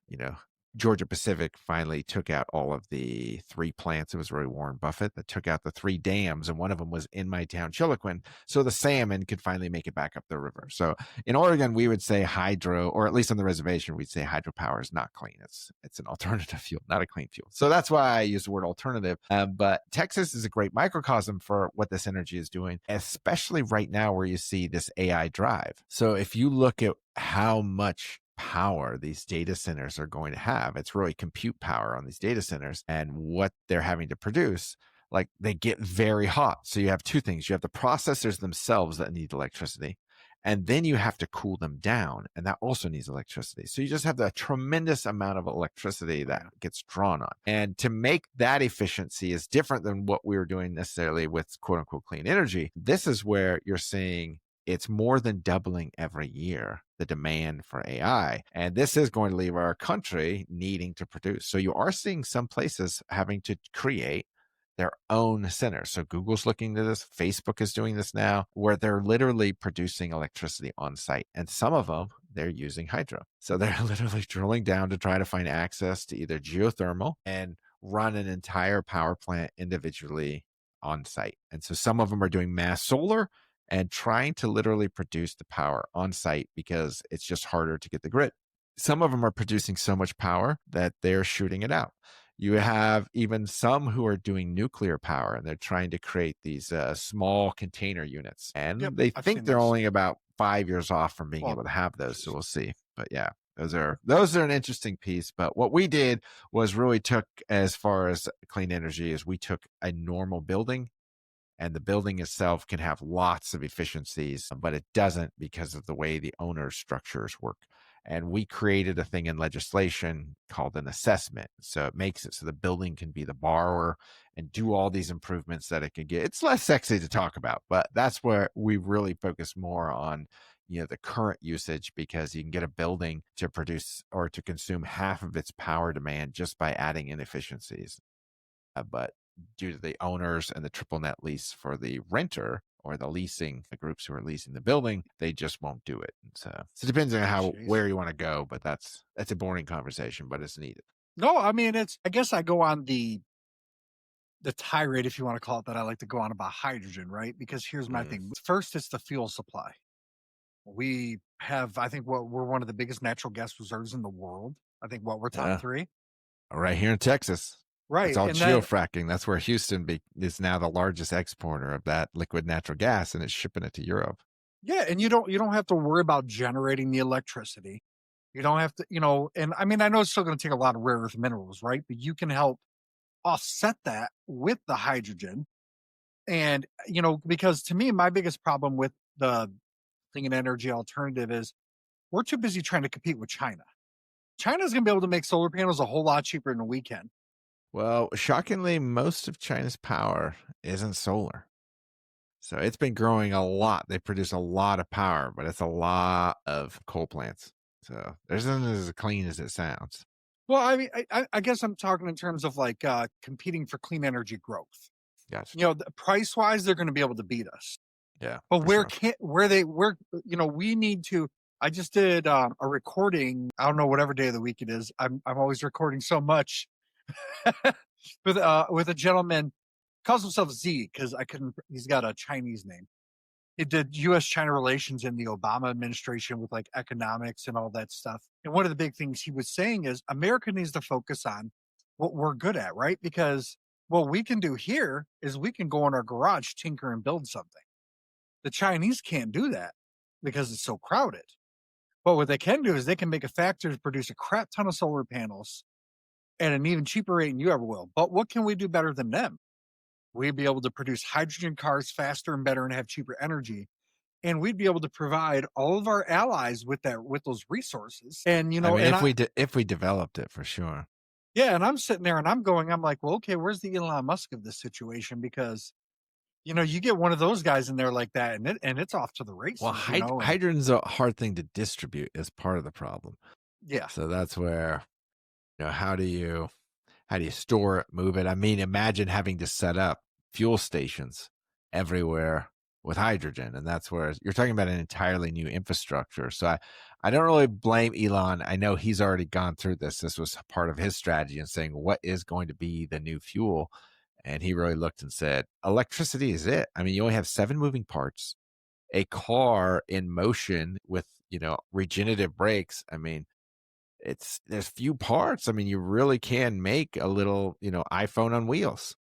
you know, Georgia Pacific finally took out all of the 3 plants. It was really Warren Buffett that took out the 3 dams, and one of them was in my town, Chiloquin, so the salmon could finally make it back up the river. So in Oregon, we would say hydro, or at least on the reservation, we'd say hydropower is not clean. It's an alternative fuel, not a clean fuel. So that's why I use the word alternative. But Texas is a great microcosm for what this energy is doing, especially right now where you see this AI drive. So if you look at how much power these data centers are going to have, it's really compute power on these data centers and what they're having to produce. Like, they get very hot. So you have 2 things. You have the processors themselves that need electricity, and then you have to cool them down, and that also needs electricity. So you just have the tremendous amount of electricity that gets drawn on. And to make that efficiency is different than what we were doing necessarily with quote unquote clean energy. This is where you're seeing it's more than doubling every year, the demand for AI. And this is going to leave our country needing to produce. So you are seeing some places having to create their own centers. So Google's looking to this. Facebook is doing this now, where they're literally producing electricity on site. And some of them, they're using hydro. So they're literally drilling down to try to find access to either geothermal and run an entire power plant individually on site. And so some of them are doing mass solar and trying to literally produce the power on site because it's just harder to get the grid. Some of them are producing so much power that they're shooting it out. You have even some who are doing nuclear power, and they're trying to create these small container units. Yep, And they I've think seen they're those. only about 5 years off from being Well, able to have those. So we'll see. But yeah, those are an interesting piece. But what we did was really took, as far as clean energy, is we took a normal building, and the building itself can have lots of efficiencies, but it doesn't because of the way the owner structures work. And we created a thing in legislation called an assessment. So it makes it so the building can be the borrower and do all these improvements that it can get. It's less sexy to talk about, but that's where we really focus more on, the current usage, because you can get a building to produce or to consume half of its power demand just by adding inefficiencies. But due to the owners and the triple net lease for the renter or the groups who are leasing the building, they just won't do it. And so it depends on jeez. where you want to go, but that's a boring conversation, but it's needed. No, I mean, I guess I go on the tirade, if you want to call it that. I like to go on about hydrogen, right? Because here's my Mm, thing. First, it's the fuel supply. We have, I think, we're one of the biggest natural gas reserves in the world. I think we're top yeah, 3. right here in Texas. It's Right. all And then, geofracking. That's where Houston is now the largest exporter of that liquid natural gas, and it's shipping it to Europe. yeah, and you don't have to worry about generating the electricity. You don't have to, and I mean, I know it's still going to take a lot of rare earth minerals, right? But you can help offset that with the hydrogen. And, because to me, my biggest problem with the clean energy alternative is we're too busy trying to compete with China. China's going to be able to make solar panels a whole lot cheaper than we can. Well, shockingly, most of China's power isn't solar. So it's been growing a lot. They produce a lot of power, but it's a lot of coal plants. So there's isn't as clean as it sounds. Well, I mean, I guess I'm talking in terms of like competing for clean energy growth. Gotcha. Price wise, they're going to be able to beat us. Yeah, But for sure. we need to. I just did a recording. I don't know whatever day of the week it is. I'm always recording so much with a gentleman, calls himself Z because I couldn't. He's got a Chinese name. He did U.S. China relations in the Obama administration with like economics and all that stuff. And one of the big things he was saying is America needs to focus on what we're good at, right? Because what we can do here is we can go in our garage, tinker, and build something. The Chinese can't do that because it's so crowded. But what they can do is they can make a factory to produce a crap ton of solar panels at an even cheaper rate than you ever will. But what can we do better than them? we'd be able to produce hydrogen cars faster and better and have cheaper energy. And we'd be able to provide all of our allies with those resources. And, I mean, and if we developed it for sure. yeah, and I'm sitting there and I'm like, well, okay, where's the Elon Musk of this situation? Because, you get one of those guys in there like that and it's off to the Well, races, and hydrogen's a hard thing to distribute is part of the problem. yeah. So that's where, how do you store it, move it? I mean, imagine having to set up fuel stations everywhere with hydrogen. And that's where you're talking about an entirely new infrastructure. So I don't really blame Elon. I know he's already gone through this. This was part of his strategy and saying, what is going to be the new fuel? And he really looked and said, electricity is it. I mean, you only have 7 moving parts, a car in motion with, regenerative brakes. I mean, there's few parts. I mean, you really can make a little, iPhone on wheels.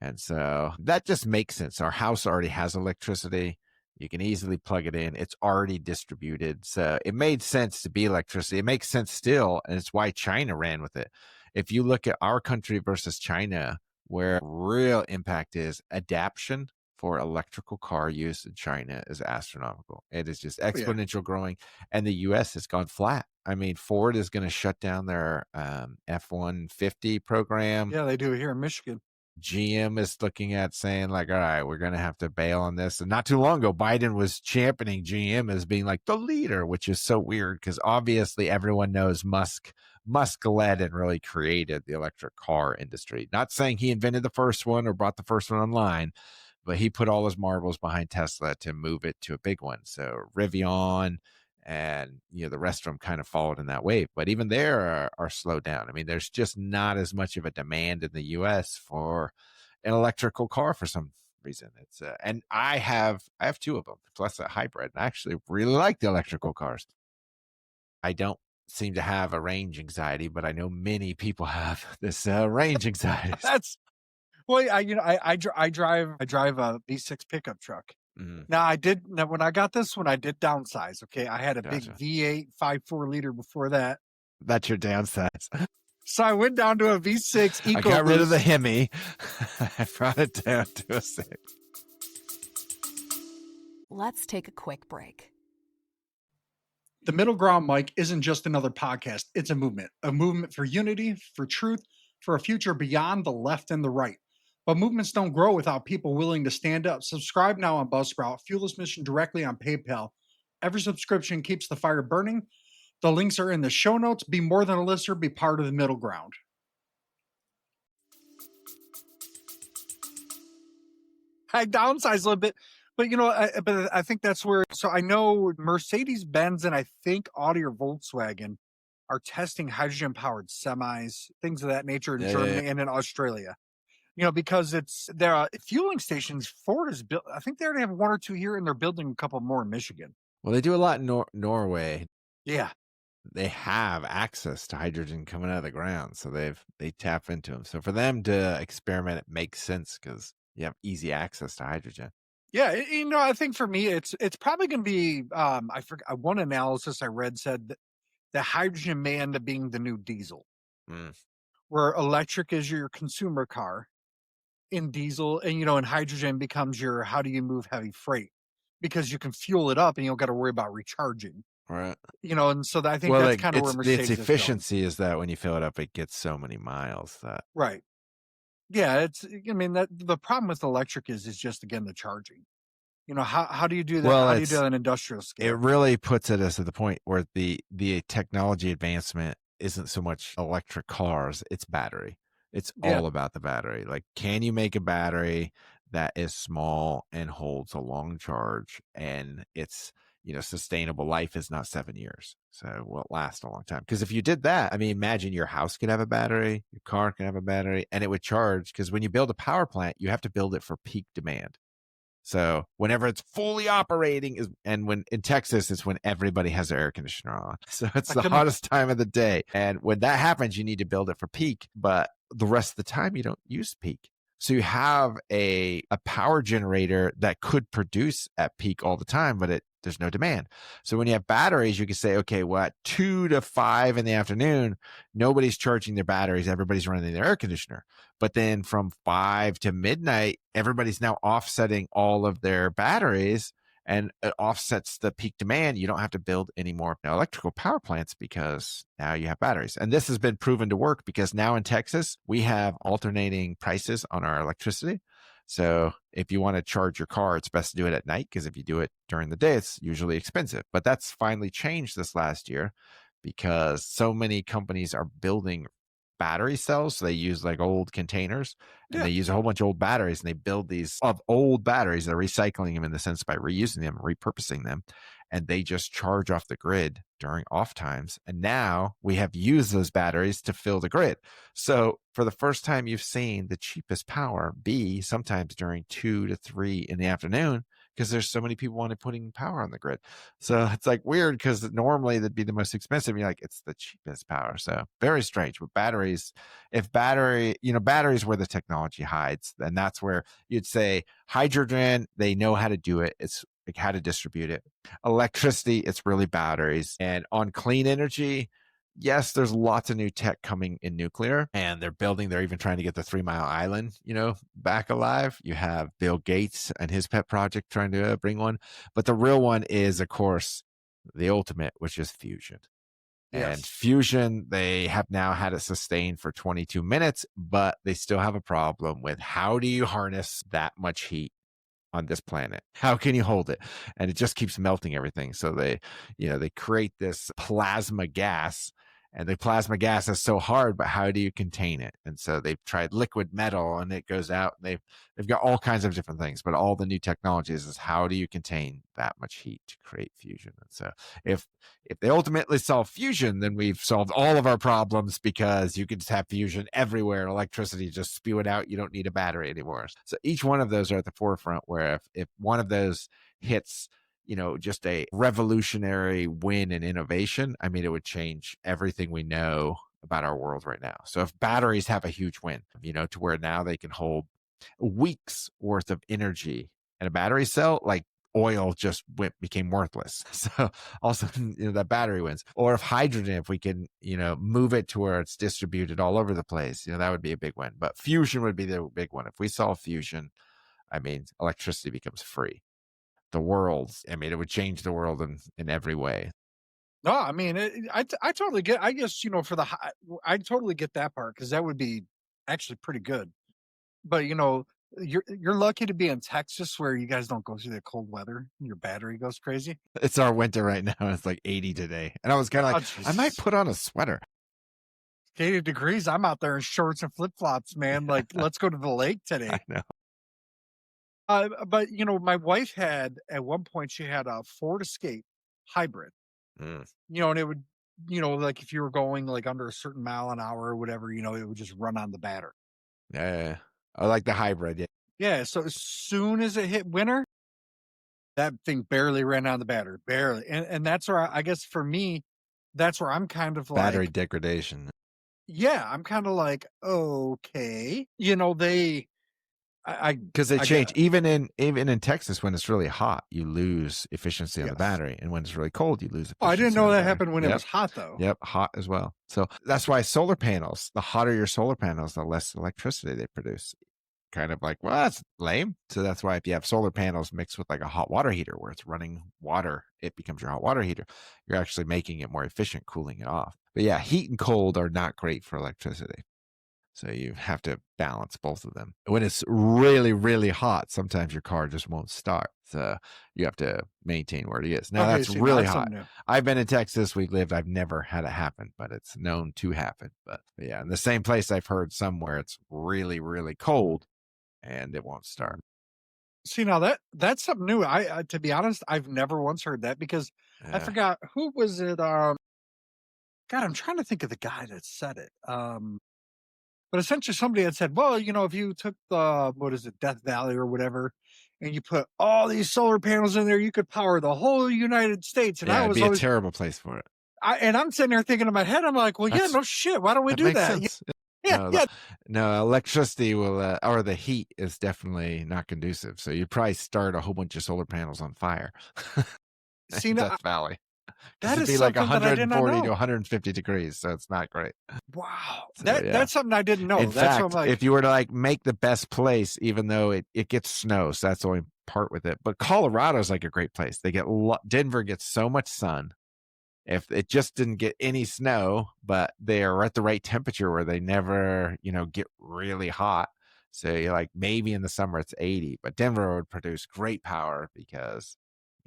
And so that just makes sense. Our house already has electricity. You can easily plug it in. It's already distributed. So it made sense to be electricity. It makes sense still. And it's why China ran with it. If you look at our country versus China, where real impact is adaption for electrical car use in China is astronomical. It is just exponential growing. And the US has gone flat. I mean, Ford is going to shut down their F-150 program. Yeah, they do it here in Michigan. GM is looking at saying like, all right, we're going to have to bail on this. And not too long ago, Biden was championing GM as being like the leader, which is so weird because obviously everyone knows Musk led and really created the electric car industry. Not saying he invented the first one or brought the first one online, but he put all his marbles behind Tesla to move it to a big one. So Rivian and the rest of them kind of followed in that wave, but even there are slowed down. I mean, there's just not as much of a demand in the US for an electrical car for some reason. It's and I have 2 of them plus a hybrid. I actually really like the electrical cars. I don't seem to have a range anxiety, but I know many people have this range anxiety. That's well, I drive a V6 pickup truck. Mm-hmm. Now when I got this one, I did downsize. Okay. I had a Gotcha. big V8 5.4 liter before that. That's your downsize. So I went down to a V6 EcoBoost. I got rid of the Hemi. I brought it down to a 6. Let's take a quick break. The Middle Ground, Mike, isn't just another podcast. It's a movement for unity, for truth, for a future beyond the left and the right. But movements don't grow without people willing to stand up. Subscribe now on Buzzsprout. Fuel this mission directly on PayPal. Every subscription keeps the fire burning. The links are in the show notes. Be more than a listener. Be part of the Middle Ground. I downsized a little bit, but I think that's where. So I know Mercedes-Benz and I think Audi or Volkswagen are testing hydrogen-powered semis, things of that nature in Germany and in Australia. Because there are fueling stations. Ford is built. I think they already have 1 or 2 here, and they're building a couple more in Michigan. Well, they do a lot in Norway. Yeah, they have access to hydrogen coming out of the ground, so they tap into them. So for them to experiment, it makes sense because you have easy access to hydrogen. Yeah, I think for me, it's probably going to be. I forgot one analysis I read said that the hydrogen may end up being the new diesel, where electric is your consumer car. In diesel and hydrogen becomes your how do you move heavy freight because you can fuel it up and you don't got to worry about recharging. Right. And so I think that's kind of where Mercedes its efficiency is that when you fill it up, it gets so many miles that. Right. Yeah. That the problem with electric is just, again, the charging. How do you do that? Well, how do you do that on an industrial scale? It really puts it as to the point where the technology advancement isn't so much electric cars, it's battery. It's all about the battery. Like, can you make a battery that is small and holds a long charge and it's, sustainable life is not 7 years. So will it last a long time? Because if you did that, I mean, imagine your house could have a battery, your car can have a battery, and it would charge. Because when you build a power plant, you have to build it for peak demand. So whenever it's fully operating and when in Texas, it's when everybody has their air conditioner on. So it's the hottest time of the day. And when that happens, you need to build it for peak, but the rest of the time you don't use peak. So you have a power generator that could produce at peak all the time, but it there's no demand. So when you have batteries, you can say, okay, well, at 2 to 5 in the afternoon, nobody's charging their batteries. Everybody's running their air conditioner. But then from 5 to midnight, everybody's now offsetting all of their batteries, and it offsets the peak demand. You don't have to build any more electrical power plants because now you have batteries. And this has been proven to work because now in Texas, we have alternating prices on our electricity. So if you want to charge your car, it's best to do it at night, because if you do it during the day, it's usually expensive. But that's finally changed this last year because so many companies are building battery cells. So they use like old containers, and they use a whole bunch of old batteries, and they build these of old batteries. They're recycling them in the sense by reusing them, repurposing them, and they just charge off the grid during off times. And now we have used those batteries to fill the grid. So for the first time, you've seen the cheapest power be sometimes during 2 to 3 in the afternoon, because there's so many people wanting putting power on the grid. So it's like weird, because normally that'd be the most expensive. And you're like, it's the cheapest power. So very strange. But batteries, batteries where the technology hides. And that's where you'd say hydrogen, they know how to do it. It's like how to distribute it. Electricity, it's really batteries. And on clean energy, yes, there's lots of new tech coming in nuclear, and they're even trying to get the 3 Mile Island, back alive. You have Bill Gates and his pet project trying to bring one. But the real one is, of course, the ultimate, which is fusion. Yes. And fusion, they have now had it sustained for 22 minutes, but they still have a problem with how do you harness that much heat on this planet? How can you hold it? And it just keeps melting everything. So they create this plasma gas, and the plasma gas is so hard, but how do you contain it? And so they've tried liquid metal, and it goes out, and they've got all kinds of different things, but all the new technologies is how do you contain that much heat to create fusion? And so if they ultimately solve fusion, then we've solved all of our problems, because you can just have fusion everywhere. Electricity, just spew it out. You don't need a battery anymore. So each one of those are at the forefront, where if one of those hits, just a revolutionary win in innovation, I mean, it would change everything we know about our world right now. So if batteries have a huge win, to where now they can hold weeks worth of energy, and a battery cell, like oil just became worthless. So also, that battery wins. Or if hydrogen, if we can, move it to where it's distributed all over the place, that would be a big win. But fusion would be the big one. If we solve fusion, I mean, electricity becomes free. The world, I mean, it would change the world in every way. No, I mean, I totally get, I guess, I totally get that part, because that would be actually pretty good. But, you're lucky to be in Texas, where you guys don't go through that cold weather. Your battery goes crazy. It's our winter right now. It's like 80 today. And I was kind of like, I might put on a sweater. 80 degrees. I'm out there in shorts and flip-flops, man. Like, let's go to the lake today. I know. But, my wife had, at one point, she had a Ford Escape hybrid, and it would, like if you were going like under a certain mile an hour or whatever, it would just run on the battery. Yeah. I like the hybrid. Yeah. Yeah. So as soon as it hit winter, that thing barely ran on the battery, barely. And that's where I guess for me, that's where I'm kind of like battery degradation. Yeah. I'm kind of like, okay, because they change. Even in Texas, when it's really hot, you lose efficiency on the battery, and when it's really cold, you lose efficiency. I didn't know that happened when it was hot, though. Yep, hot as well. So that's why solar panels, the hotter your solar panels, the less electricity they produce. Kind of like, well, that's lame. So that's why if you have solar panels mixed with like a hot water heater, where it's running water, it becomes your hot water heater. You're actually making it more efficient, cooling it off. But yeah, heat and cold are not great for electricity. So you have to balance both of them. When it's really, really hot, sometimes your car just won't start. So you have to maintain where it is. Now that's really hot. I've been in Texas. I've never had it happen, but it's known to happen. But yeah, in the same place, I've heard somewhere it's really, really cold and it won't start. See, now that's something new. I to be honest, I've never once heard that, because I forgot, who was it? God, I'm trying to think of the guy that said it. But essentially somebody had said, well, if you took Death Valley or whatever, and you put all these solar panels in there, you could power the whole United States. And it'd be a terrible place for it. And I'm sitting there thinking in my head, I'm like, well, no shit. Why don't we do that? No, electricity will, or the heat is definitely not conducive. So you'd probably start a whole bunch of solar panels on fire. See, now, Death Valley. Because that it'd is be like something that I did not 140 to know. 150 degrees, so it's not great. Wow, So, that's something I didn't know. In That's what I'm fact, like. if you were to like make the best place, even though it gets snow, so that's the only part with it. But Colorado's like a great place. They get Denver gets so much sun. If it just didn't get any snow, but they are at the right temperature where they never, get really hot. So you're like, maybe in the summer it's 80, but Denver would produce great power because,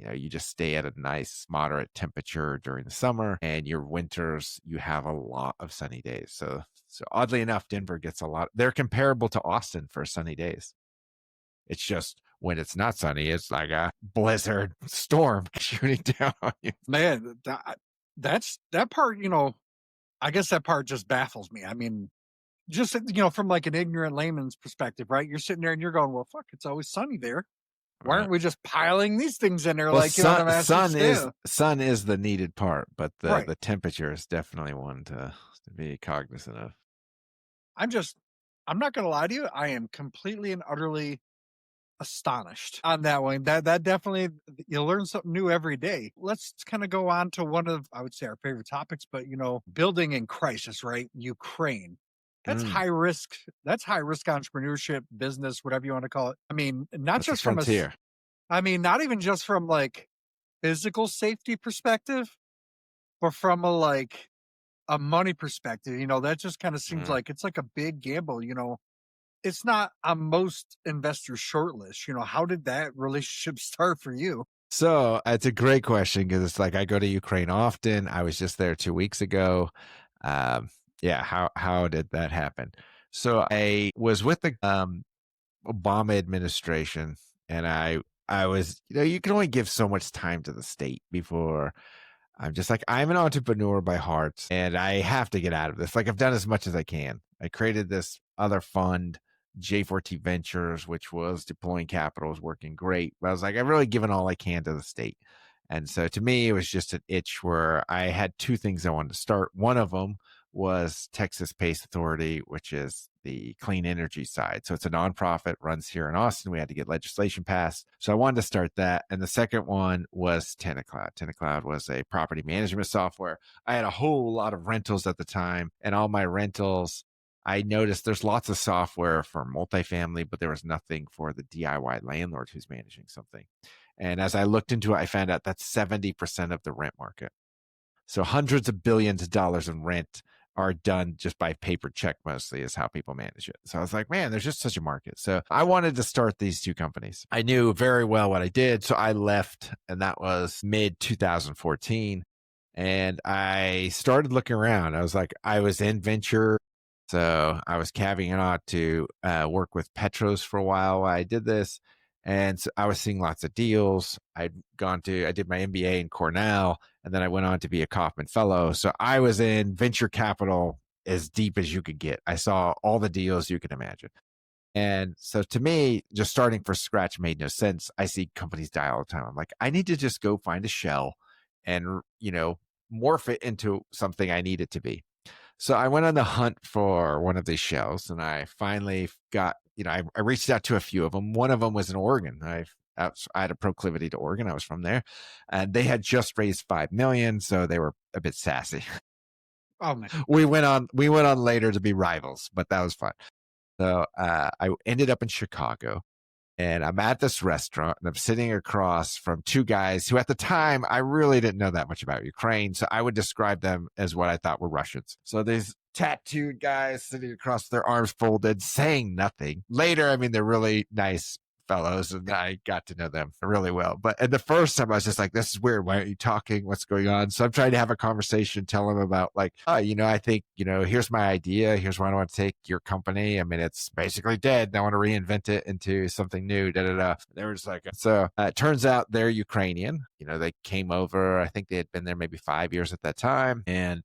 you just stay at a nice moderate temperature during the summer, and your winters, you have a lot of sunny days. So oddly enough, Denver gets a lot. They're comparable to Austin for sunny days. It's just when it's not sunny, it's like a blizzard storm shooting down on you. Man, that's that part, I guess that part just baffles me. I mean, just, from like an ignorant layman's perspective, right? You're sitting there and you're going, well, fuck, it's always sunny there. Why aren't we just piling these things in there Well, like, on a massive scale? sun is the needed part, but Right. the temperature is definitely one to be cognizant of. I'm not going to lie to you. I am completely and utterly astonished on that one. That definitely, you learn something new every day. Let's kind of go on to one of, I would say, our favorite topics, but building in crisis, right? Ukraine. That's high risk. That's high risk entrepreneurship, business, whatever you want to call it. I mean, not just from frontier. not even just from like physical safety perspective, but from a money perspective. That just kind of seems like it's like a big gamble. It's not on most investors' shortlist. How did that relationship start for you? So it's a great question because it's like I go to Ukraine often. I was just there 2 weeks ago. How did that happen? So I was with the Obama administration, and I was, you can only give so much time to the state before I'm just like, I'm an entrepreneur by heart, and I have to get out of this. Like, I've done as much as I can. I created this other fund, J4T Ventures, which was deploying capital, was working great. But I was like, I've really given all I can to the state. And so to me, it was just an itch where I had two things I wanted to start. One of them was Texas Pace Authority, which is the clean energy side. So it's a nonprofit, runs here in Austin. We had to get legislation passed. So I wanted to start that. And the second one was TenantCloud. TenantCloud was a property management software. I had a whole lot of rentals at the time, and all my rentals, I noticed there's lots of software for multifamily, but there was nothing for the DIY landlord who's managing something. And as I looked into it, I found out that's 70% of the rent market. So hundreds of billions of dollars in rent are done just by paper check, mostly is how people manage it. So I was like, man, there's just such a market. So I wanted to start these two companies. I knew very well what I did. So I left, and that was mid 2014. And I started looking around. I was like, I was in venture. So I was caveing out to work with Petros for a while I did this. And so I was seeing lots of deals. I did my MBA in Cornell, and then I went on to be a Kauffman Fellow. So I was in venture capital as deep as you could get. I saw all the deals you could imagine. And so to me, just starting from scratch made no sense. I see companies die all the time. I'm like, I need to just go find a shell and, morph it into something I need it to be. So I went on the hunt for one of these shells, and I finally got, I reached out to a few of them. One of them was in Oregon. I had a proclivity to Oregon. I was from there, and they had just raised $5 million, so they were a bit sassy. Oh man, we went on later to be rivals, but that was fun. So I ended up in Chicago, and I'm at this restaurant, and I'm sitting across from two guys who at the time, I really didn't know that much about Ukraine. So I would describe them as what I thought were Russians. So these tattooed guys sitting across, their arms folded, saying nothing. Later, they're really nice fellows, and I got to know them really well. But at the first time, I was just like, this is weird. Why aren't you talking? What's going on? So I'm trying to have a conversation, tell them about like, I think, here's my idea. Here's where I want to take your company. It's basically dead. And I want to reinvent it into something new. They were just like, so it turns out they're Ukrainian. They came over. I think they had been there maybe 5 years at that time. And,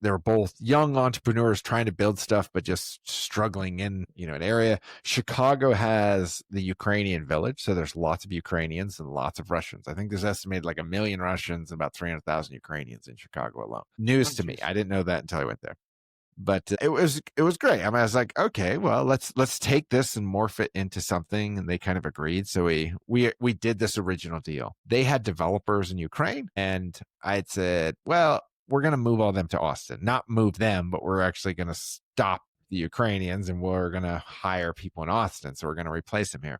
they were both young entrepreneurs trying to build stuff, but just struggling in, an area. Chicago has the Ukrainian village. So there's lots of Ukrainians and lots of Russians. I think there's estimated like 1 million Russians and about 300,000 Ukrainians in Chicago alone. News to me. I didn't know that until I went there. But it was great. I mean, I was like, okay, well, let's take this and morph it into something, and they kind of agreed. So we did this original deal. They had developers in Ukraine, and I had said, well, we're going to move all them to Austin. Not move them, but we're actually going to stop the Ukrainians, and we're going to hire people in Austin. So we're going to replace them here.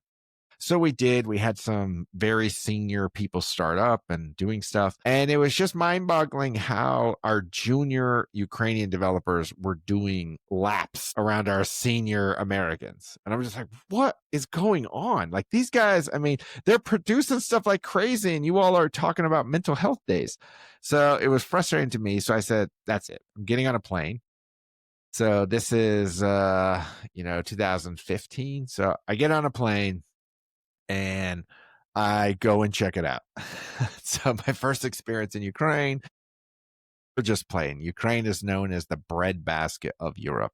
So we did. We had some very senior people start up and doing stuff. And it was just mind-boggling how our junior Ukrainian developers were doing laps around our senior Americans. And I'm just like, what is going on? Like, these guys, I mean, they're producing stuff like crazy, and you all are talking about mental health days. So it was frustrating to me. So I said, that's it. I'm getting on a plane. So this is, 2015. So I get on a plane, and I go and check it out. So my first experience in Ukraine, we're just playing. Ukraine is known as the breadbasket of Europe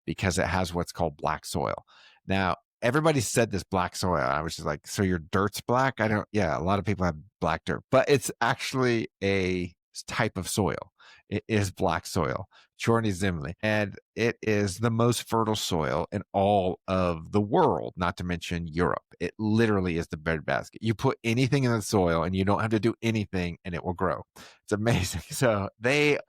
because it has what's called black soil. Now, everybody said this black soil. I was just like, so your dirt's black? Yeah, a lot of people have black dirt, but it's actually a type of soil. It is black soil, Chorny Zimli, and it is the most fertile soil in all of the world, not to mention Europe. It literally is the breadbasket. You put anything in the soil and you don't have to do anything and it will grow. It's amazing. So they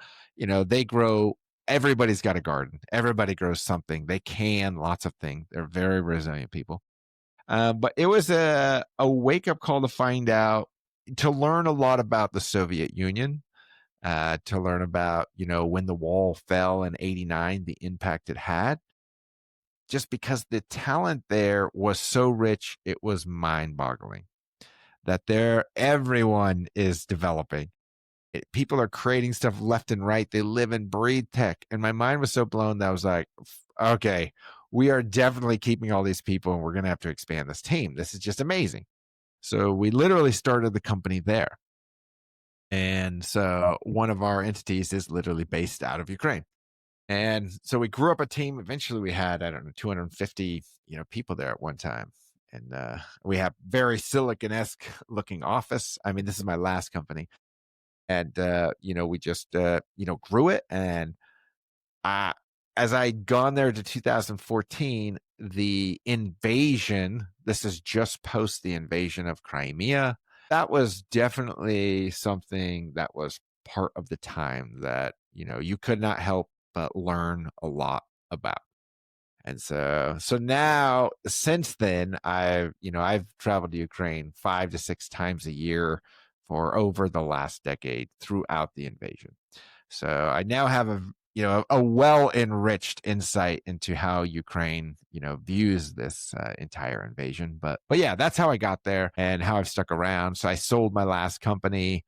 grow. Everybody's got a garden. Everybody grows something. They can lots of things. They're very resilient people. But it was a wake-up call to learn a lot about the Soviet Union. To learn about, when the wall fell in 89, the impact it had, just because the talent there was so rich, it was mind-boggling that everyone is developing. People are creating stuff left and right. They live and breathe tech. And my mind was so blown that I was like, okay, we are definitely keeping all these people, and we're going to have to expand this team. This is just amazing. So we literally started the company there. And so one of our entities is literally based out of Ukraine. And so we grew up a team. Eventually we had, 250, people there at one time. And we have very Silicon-esque looking office. I mean, this is my last company. And, we just, grew it. And as I'd gone there to 2014, the invasion, this is just post the invasion of Crimea. That was definitely something that was part of the time that, you could not help but learn a lot about. And so now, since then, I've traveled to Ukraine 5 to 6 times a year for over the last decade throughout the invasion. So I now have a well-enriched insight into how Ukraine, views this entire invasion. But yeah, that's how I got there and how I've stuck around. So I sold my last company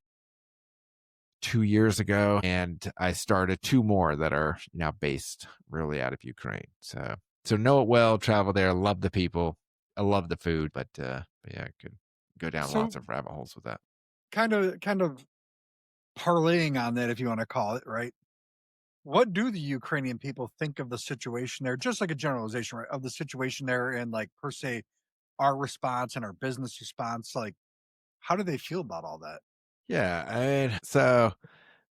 2 years ago, and I started 2 more that are now based really out of Ukraine. So know it well, travel there, love the people, I love the food, but yeah, I could go down lots of rabbit holes with that. Kind of parlaying on that, if you want to call it, right? What do the Ukrainian people think of the situation there? Just like a generalization, right, of the situation there, and like per se, our response and our business response. Like, how do they feel about all that? Yeah, I mean, so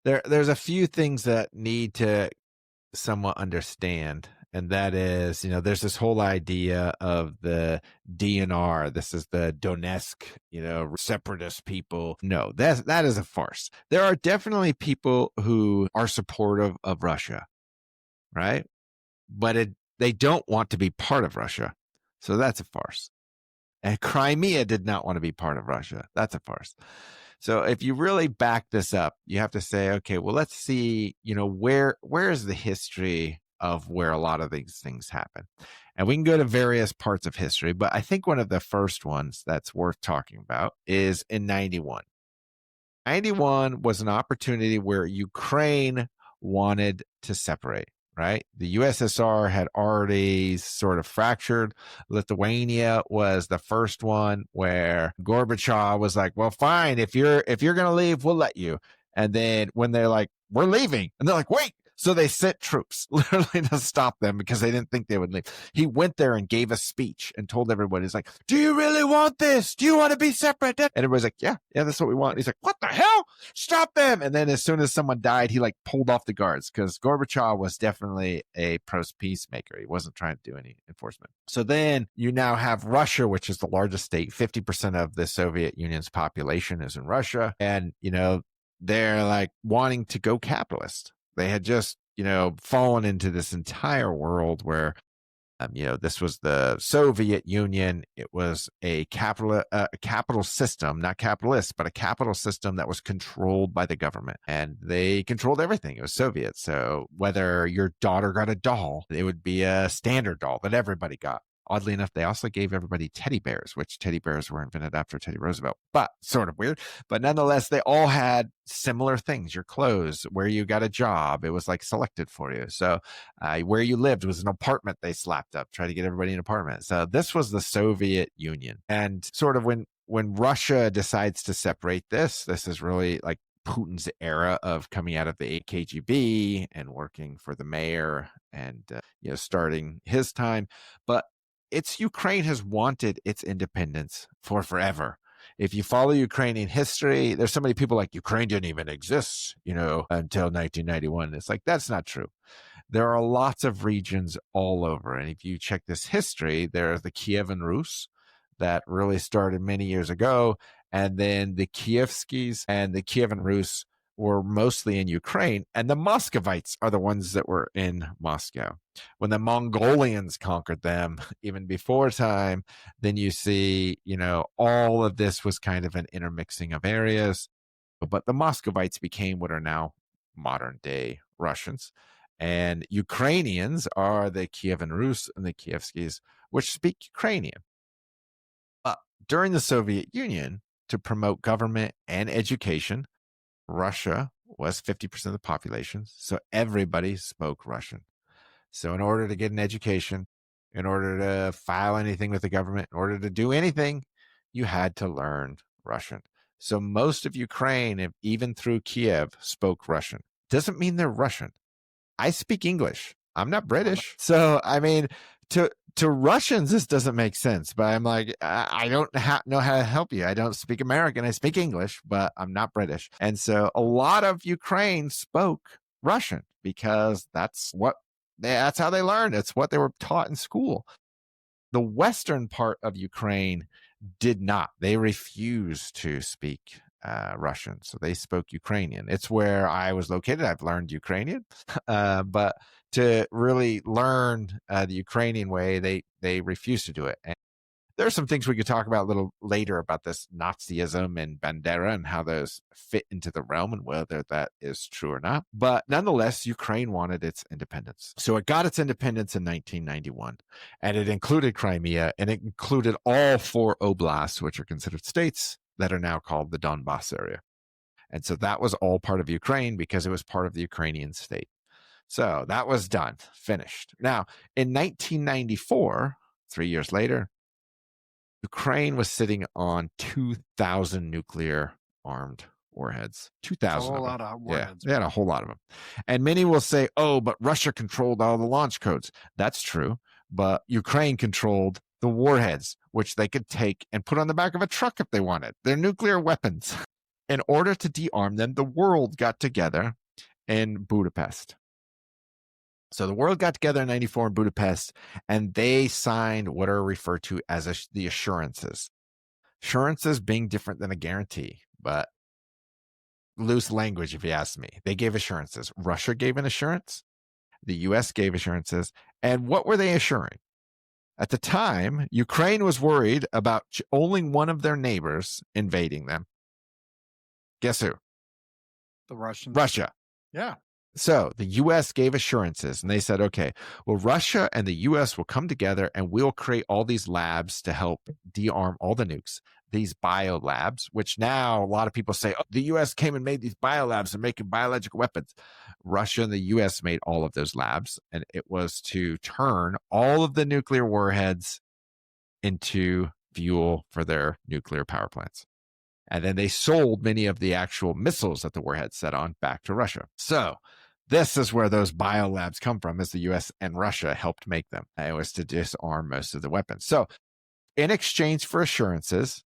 there's a few things that need to somewhat understand, and that is, there's this whole idea of the DNR. This is the Donetsk, separatist people. No, that is a farce. There are definitely people who are supportive of Russia, right? But they don't want to be part of Russia. So that's a farce. And Crimea did not want to be part of Russia. That's a farce. So if you really back this up, you have to say, okay, well, let's see, where is the history of where a lot of these things happen. And we can go to various parts of history, but I think one of the first ones that's worth talking about is in 91. 91 was an opportunity where Ukraine wanted to separate, right? The USSR had already sort of fractured. Lithuania was the first one where Gorbachev was like, well, fine, if you're going to leave, we'll let you. And then when they're like, we're leaving, and they're like, wait, So they sent troops literally to stop them because they didn't think they would leave. He went there and gave a speech and told everybody, he's like, do you really want this? Do you want to be separate? And everybody's like, yeah, that's what we want. He's like, what the hell? Stop them. And then as soon as someone died, he like pulled off the guards because Gorbachev was definitely a peacemaker. He wasn't trying to do any enforcement. So then you now have Russia, which is the largest state. 50% of the Soviet Union's population is in Russia. And, they're like wanting to go capitalist. They had just, fallen into this entire world where, this was the Soviet Union. It was a capital system, not capitalist, but a capital system that was controlled by the government. And they controlled everything. It was Soviet. So whether your daughter got a doll, it would be a standard doll that everybody got. Oddly enough, they also gave everybody teddy bears, which teddy bears were invented after Teddy Roosevelt, but sort of weird. But nonetheless, they all had similar things. Your clothes, where you got a job, it was like selected for you. So where you lived was an apartment they slapped up, try to get everybody an apartment. So this was the Soviet Union. And sort of when Russia decides to separate this is really like Putin's era of coming out of the KGB and working for the mayor and, starting his time. But Ukraine has wanted its independence for forever. If you follow Ukrainian history, there's so many people like Ukraine didn't even exist, until 1991. It's like, that's not true. There are lots of regions all over. And if you check this history, there's the Kievan Rus that really started many years ago. And then the Kievskis and the Kievan Rus were mostly in Ukraine, and the Muscovites are the ones that were in Moscow. When the Mongolians conquered them, even before time, then you see, all of this was kind of an intermixing of areas. But the Muscovites became what are now modern day Russians. And Ukrainians are the Kievan Rus and the Kievskis, which speak Ukrainian. But during the Soviet Union, to promote government and education, Russia was 50% of the population, so everybody spoke Russian. So in order to get an education, in order to file anything with the government, in order to do anything, you had to learn Russian. So most of Ukraine, even through Kiev, spoke Russian. Doesn't mean they're Russian. I speak English. I'm not British. So, to Russians, this doesn't make sense, but I'm like, I don't know how to help you. I don't speak American. I speak English, but I'm not British. And so a lot of Ukraine spoke Russian because that's how they learned. It's what they were taught in school. The western part of Ukraine did not. They refused to speak Russian. So they spoke Ukrainian. It's where I was located. I've learned Ukrainian, but to really learn the Ukrainian way, they refused to do it. And there are some things we could talk about a little later about this Nazism and Bandera and how those fit into the realm and whether that is true or not. But nonetheless, Ukraine wanted its independence. So it got its independence in 1991, and it included Crimea, and it included all 4 oblasts, which are considered states that are now called the Donbass area. And so that was all part of Ukraine because it was part of the Ukrainian state. So that was done, finished. Now, in 1994, 3 years later, Ukraine was sitting on 2,000 nuclear armed warheads. 2,000. A whole lot of warheads. Yeah, they had a whole lot of them. And many will say, oh, but Russia controlled all the launch codes. That's true. But Ukraine controlled the warheads, which they could take and put on the back of a truck if they wanted. They're nuclear weapons. In order to dearm them, the world got together in Budapest. So the world got together in 94 in Budapest, and they signed what are referred to as the assurances. Assurances being different than a guarantee, but loose language, if you ask me. They gave assurances. Russia gave an assurance. The U.S. gave assurances. And what were they assuring? At the time, Ukraine was worried about only one of their neighbors invading them. Guess who? The Russians. Russia. Yeah. So the U.S. gave assurances, and they said, okay, well, Russia and the U.S. will come together and we'll create all these labs to help dearm all the nukes, these bio labs, which now a lot of people say, oh, the U.S. came and made these bio labs and making biological weapons. Russia and the U.S. made all of those labs, and it was to turn all of the nuclear warheads into fuel for their nuclear power plants. And then they sold many of the actual missiles that the warheads set on back to Russia. So This is where those biolabs come from, as the US and Russia helped make them. It was to disarm most of the weapons. So in exchange for assurances,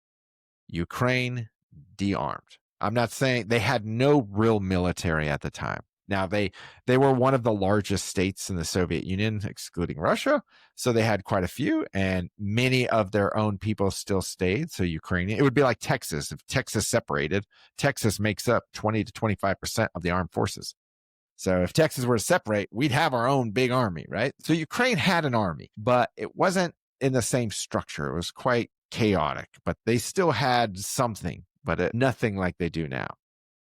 Ukraine de-armed. I'm not saying they had no real military at the time. Now, they were one of the largest states in the Soviet Union, excluding Russia. So they had quite a few, and many of their own people still stayed. So Ukrainian, it would be like Texas. If Texas separated, Texas makes up 20 to 25% of the armed forces. So if Texas were to separate, we'd have our own big army, right? So Ukraine had an army, but it wasn't in the same structure. It was quite chaotic, but they still had something, but nothing like they do now.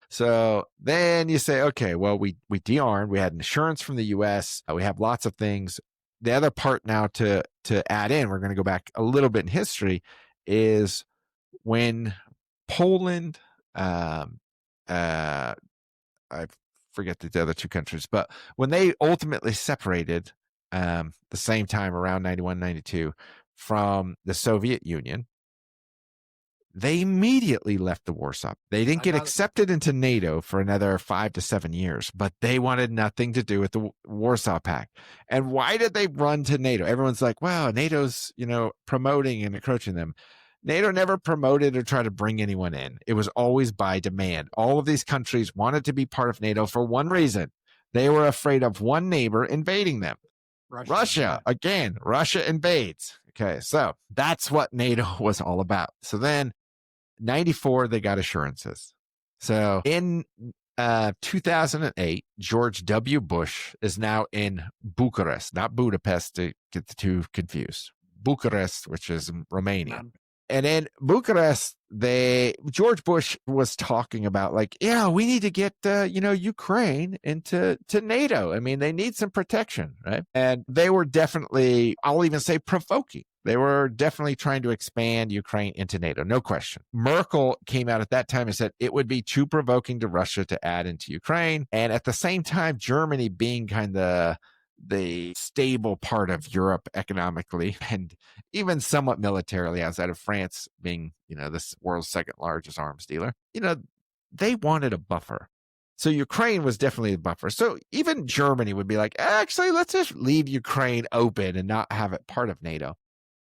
So then you say, okay, well, we de-armed. We had insurance from the U.S. We have lots of things. The other part now to add in, we're going to go back a little bit in history, is when Poland, I forget the other two countries, but when they ultimately separated the same time around 91, 92 from the Soviet Union, they immediately left the Warsaw. They didn't get accepted into NATO for another 5 to 7 years, but they wanted nothing to do with the Warsaw Pact. And why did they run to NATO? Everyone's like, wow, NATO's, promoting and encroaching them. NATO never promoted or tried to bring anyone in. It was always by demand. All of these countries wanted to be part of NATO for one reason. They were afraid of one neighbor invading them. Russia. Again, Russia invades. Okay, so that's what NATO was all about. So then 94, they got assurances. So in 2008, George W. Bush is now in Bucharest, not Budapest to get the two confused. Bucharest, which is Romania. And in Bucharest, George Bush was talking about we need to get, Ukraine into NATO. I mean, they need some protection, right? And they were definitely, I'll even say provoking. They were definitely trying to expand Ukraine into NATO, no question. Merkel came out at that time and said it would be too provoking to Russia to add into Ukraine. And at the same time, Germany being kind of the stable part of Europe economically and even somewhat militarily outside of France being, this world's second largest arms dealer, they wanted a buffer. So Ukraine was definitely a buffer. So even Germany would be like, actually, let's just leave Ukraine open and not have it part of NATO.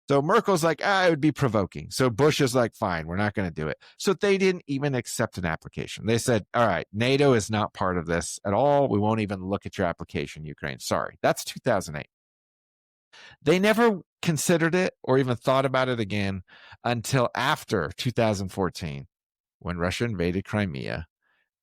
So Merkel's like, it would be provoking. So Bush is like, fine, we're not going to do it. So they didn't even accept an application. They said, all right, NATO is not part of this at all. We won't even look at your application, Ukraine. Sorry. That's 2008. They never considered it or even thought about it again until after 2014, when Russia invaded Crimea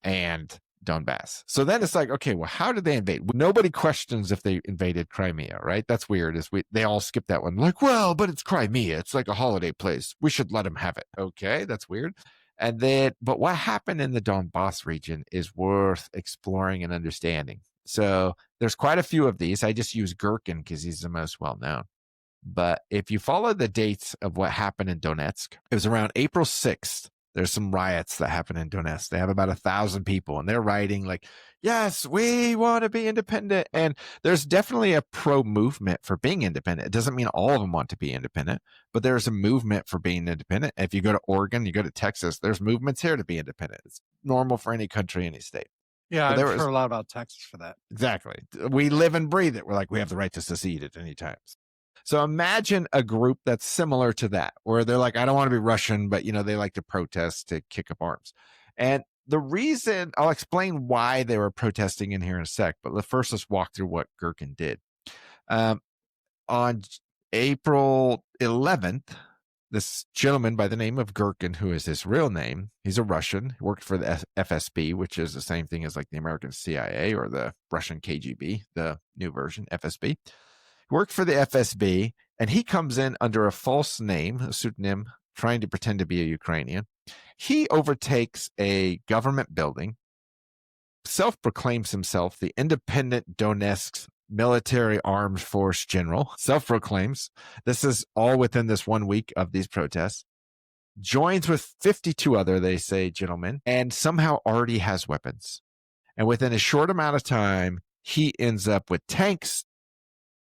and Donbass. So then it's like, okay, well, how did they invade? Nobody questions if they invaded Crimea, right? That's weird. They all skip that one. Like, well, but it's Crimea. It's like a holiday place. We should let them have it. Okay, that's weird. And then, but what happened in the Donbass region is worth exploring and understanding. So there's quite a few of these. I just use Gherkin because he's the most well-known. But if you follow the dates of what happened in Donetsk, it was around April 6th. There's some riots that happen in Donetsk. They have about 1,000 people, and they're writing like, yes, we want to be independent. And there's definitely a pro-movement for being independent. It doesn't mean all of them want to be independent, but there's a movement for being independent. If you go to Oregon, you go to Texas, there's movements here to be independent. It's normal for any country, any state. Yeah, I've heard a lot about Texas for that. Exactly. We live and breathe it. We're like, we have the right to secede at any time. So imagine a group that's similar to that, where they're like, I don't want to be Russian, but, they like to protest, to kick up arms. And the reason, I'll explain why they were protesting in here in a sec, but first let's walk through what Gherkin did. On April 11th, this gentleman by the name of Gherkin, who is his real name, he's a Russian, he worked for the FSB, which is the same thing as like the American CIA or the Russian KGB, the new version, FSB. Worked for the FSB, and he comes in under a false name, a pseudonym, trying to pretend to be a Ukrainian. He overtakes a government building, self-proclaims himself the independent Donetsk military armed force general, self-proclaims. This is all within this 1 week of these protests. Joins with 52 other, they say, gentlemen, and somehow already has weapons. And within a short amount of time, he ends up with tanks,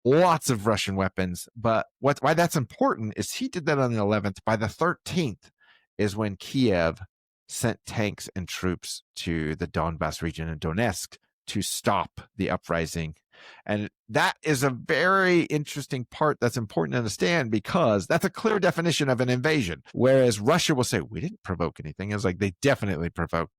lots of Russian weapons. But why that's important is he did that on the 11th. By the 13th is when Kiev sent tanks and troops to the Donbass region in Donetsk to stop the uprising. And that is a very interesting part that's important to understand, because that's a clear definition of an invasion. Whereas Russia will say, we didn't provoke anything. It's like they definitely provoked.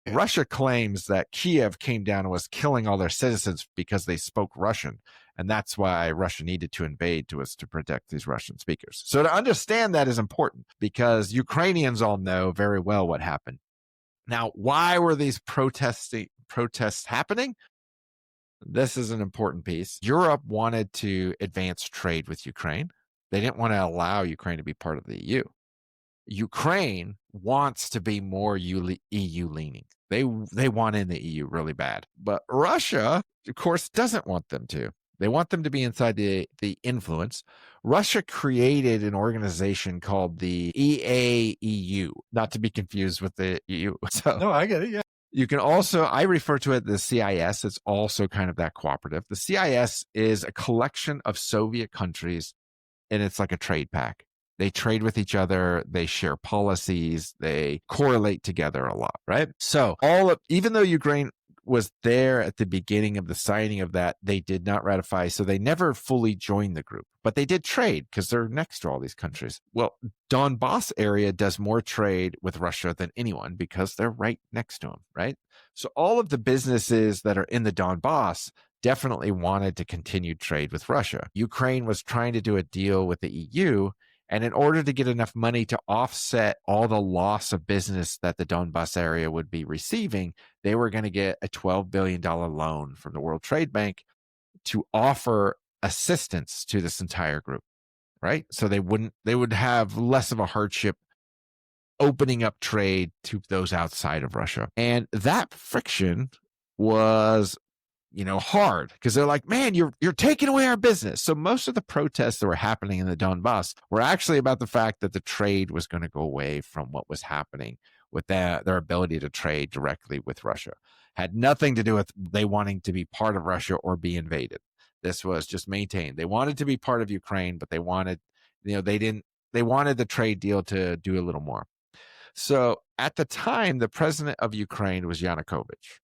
Yeah. Russia claims that Kiev came down and was killing all their citizens because they spoke Russian. And that's why Russia needed to invade to protect these Russian speakers. So to understand that is important, because Ukrainians all know very well what happened. Now, why were these protests happening? This is an important piece. Europe wanted to advance trade with Ukraine. They didn't want to allow Ukraine to be part of the EU. Ukraine wants to be more EU leaning. They want in the EU really bad. But Russia, of course, doesn't want them to. They want them to be inside the influence. Russia created an organization called the EAEU, not to be confused with the EU. So, no, I get it. Yeah. You can also, I refer to it the CIS. It's also kind of that cooperative. The CIS is a collection of Soviet countries, and it's like a trade pact. They trade with each other. They share policies. They correlate together a lot, right? So even though Ukraine was there at the beginning of the signing of that, they did not ratify. So they never fully joined the group, but they did trade because they're next to all these countries. Well, Donbass area does more trade with Russia than anyone because they're right next to them, right? So all of the businesses that are in the Donbass definitely wanted to continue trade with Russia. Ukraine was trying to do a deal with the EU, and in order to get enough money to offset all the loss of business that the Donbass area would be receiving, they were going to get a $12 billion loan from the World Trade Bank to offer assistance to this entire group, right? So they would have less of a hardship opening up trade to those outside of Russia. And that friction was hard, because they're like, man, you're taking away our business. So most of the protests that were happening in the Donbass were actually about the fact that the trade was going to go away from what was happening with their ability to trade directly with Russia. Had nothing to do with they wanting to be part of Russia or be invaded. This was just maintained. They wanted to be part of Ukraine, but they wanted, they wanted the trade deal to do a little more. So at the time, the president of Ukraine was Yanukovych.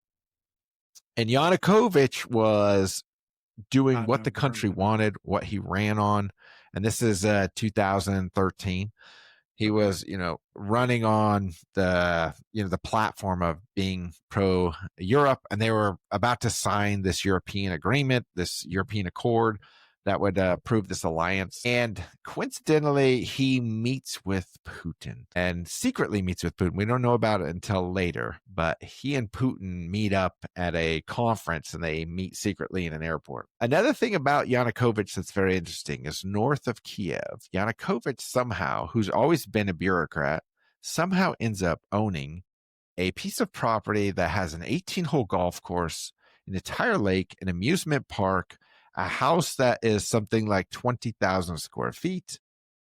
And Yanukovych was doing what the country wanted, what he ran on. And this is 2013. He was, running on the platform of being pro-Europe. And they were about to sign this European agreement, this European accord that would approve this alliance. And coincidentally, he meets with Putin, and secretly meets with Putin. We don't know about it until later, but he and Putin meet up at a conference, and they meet secretly in an airport. Another thing about Yanukovych that's very interesting is north of Kiev, Yanukovych somehow, who's always been a bureaucrat, somehow ends up owning a piece of property that has an 18-hole golf course, an entire lake, an amusement park, a house that is something like 20,000 square feet.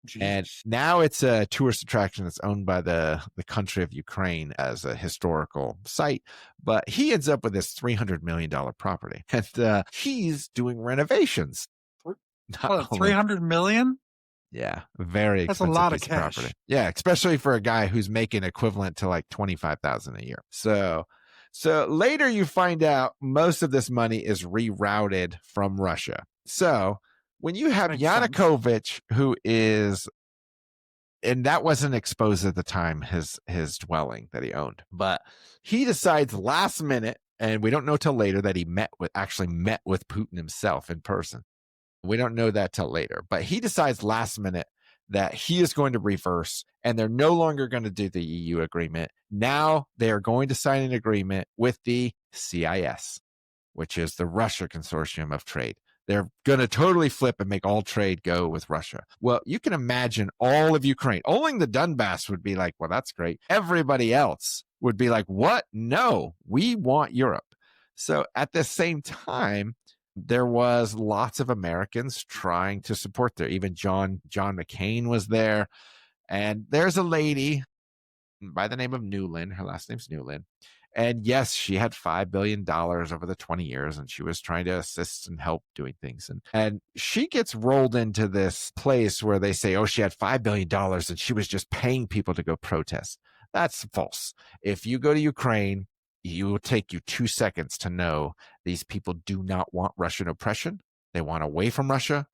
Jeez. And now it's a tourist attraction that's owned by the country of Ukraine as a historical site. But he ends up with this $300 million property. And he's doing renovations. $300 million? Yeah, very expensive. That's a lot piece of cash. Property. Yeah, especially for a guy who's making equivalent to like $25,000 a year. So later you find out most of this money is rerouted from Russia. So when you have Yanukovych, who is, and that wasn't exposed at the time, his dwelling that he owned, but he decides last minute, and we don't know till later that he actually met with Putin himself in person. We don't know that till later, but he decides last minute that he is going to reverse, and they're no longer going to do the EU agreement. Now they are going to sign an agreement with the CIS, which is the Russia Consortium of Trade. They're going to totally flip and make all trade go with Russia. Well, you can imagine all of Ukraine, only the Donbass would be like, well, that's great. Everybody else would be like, what? No, we want Europe. So at the same time, there was lots of Americans trying to support there. Even John McCain was there. And there's a lady by the name of Newland. Her last name's Newland. And yes, she had $5 billion over the 20 years, and she was trying to assist and help doing things. And she gets rolled into this place where they say, oh, she had $5 billion and she was just paying people to go protest. That's false. If you go to Ukraine, you will take you 2 seconds to know these people do not want Russian oppression. They want away from Russia,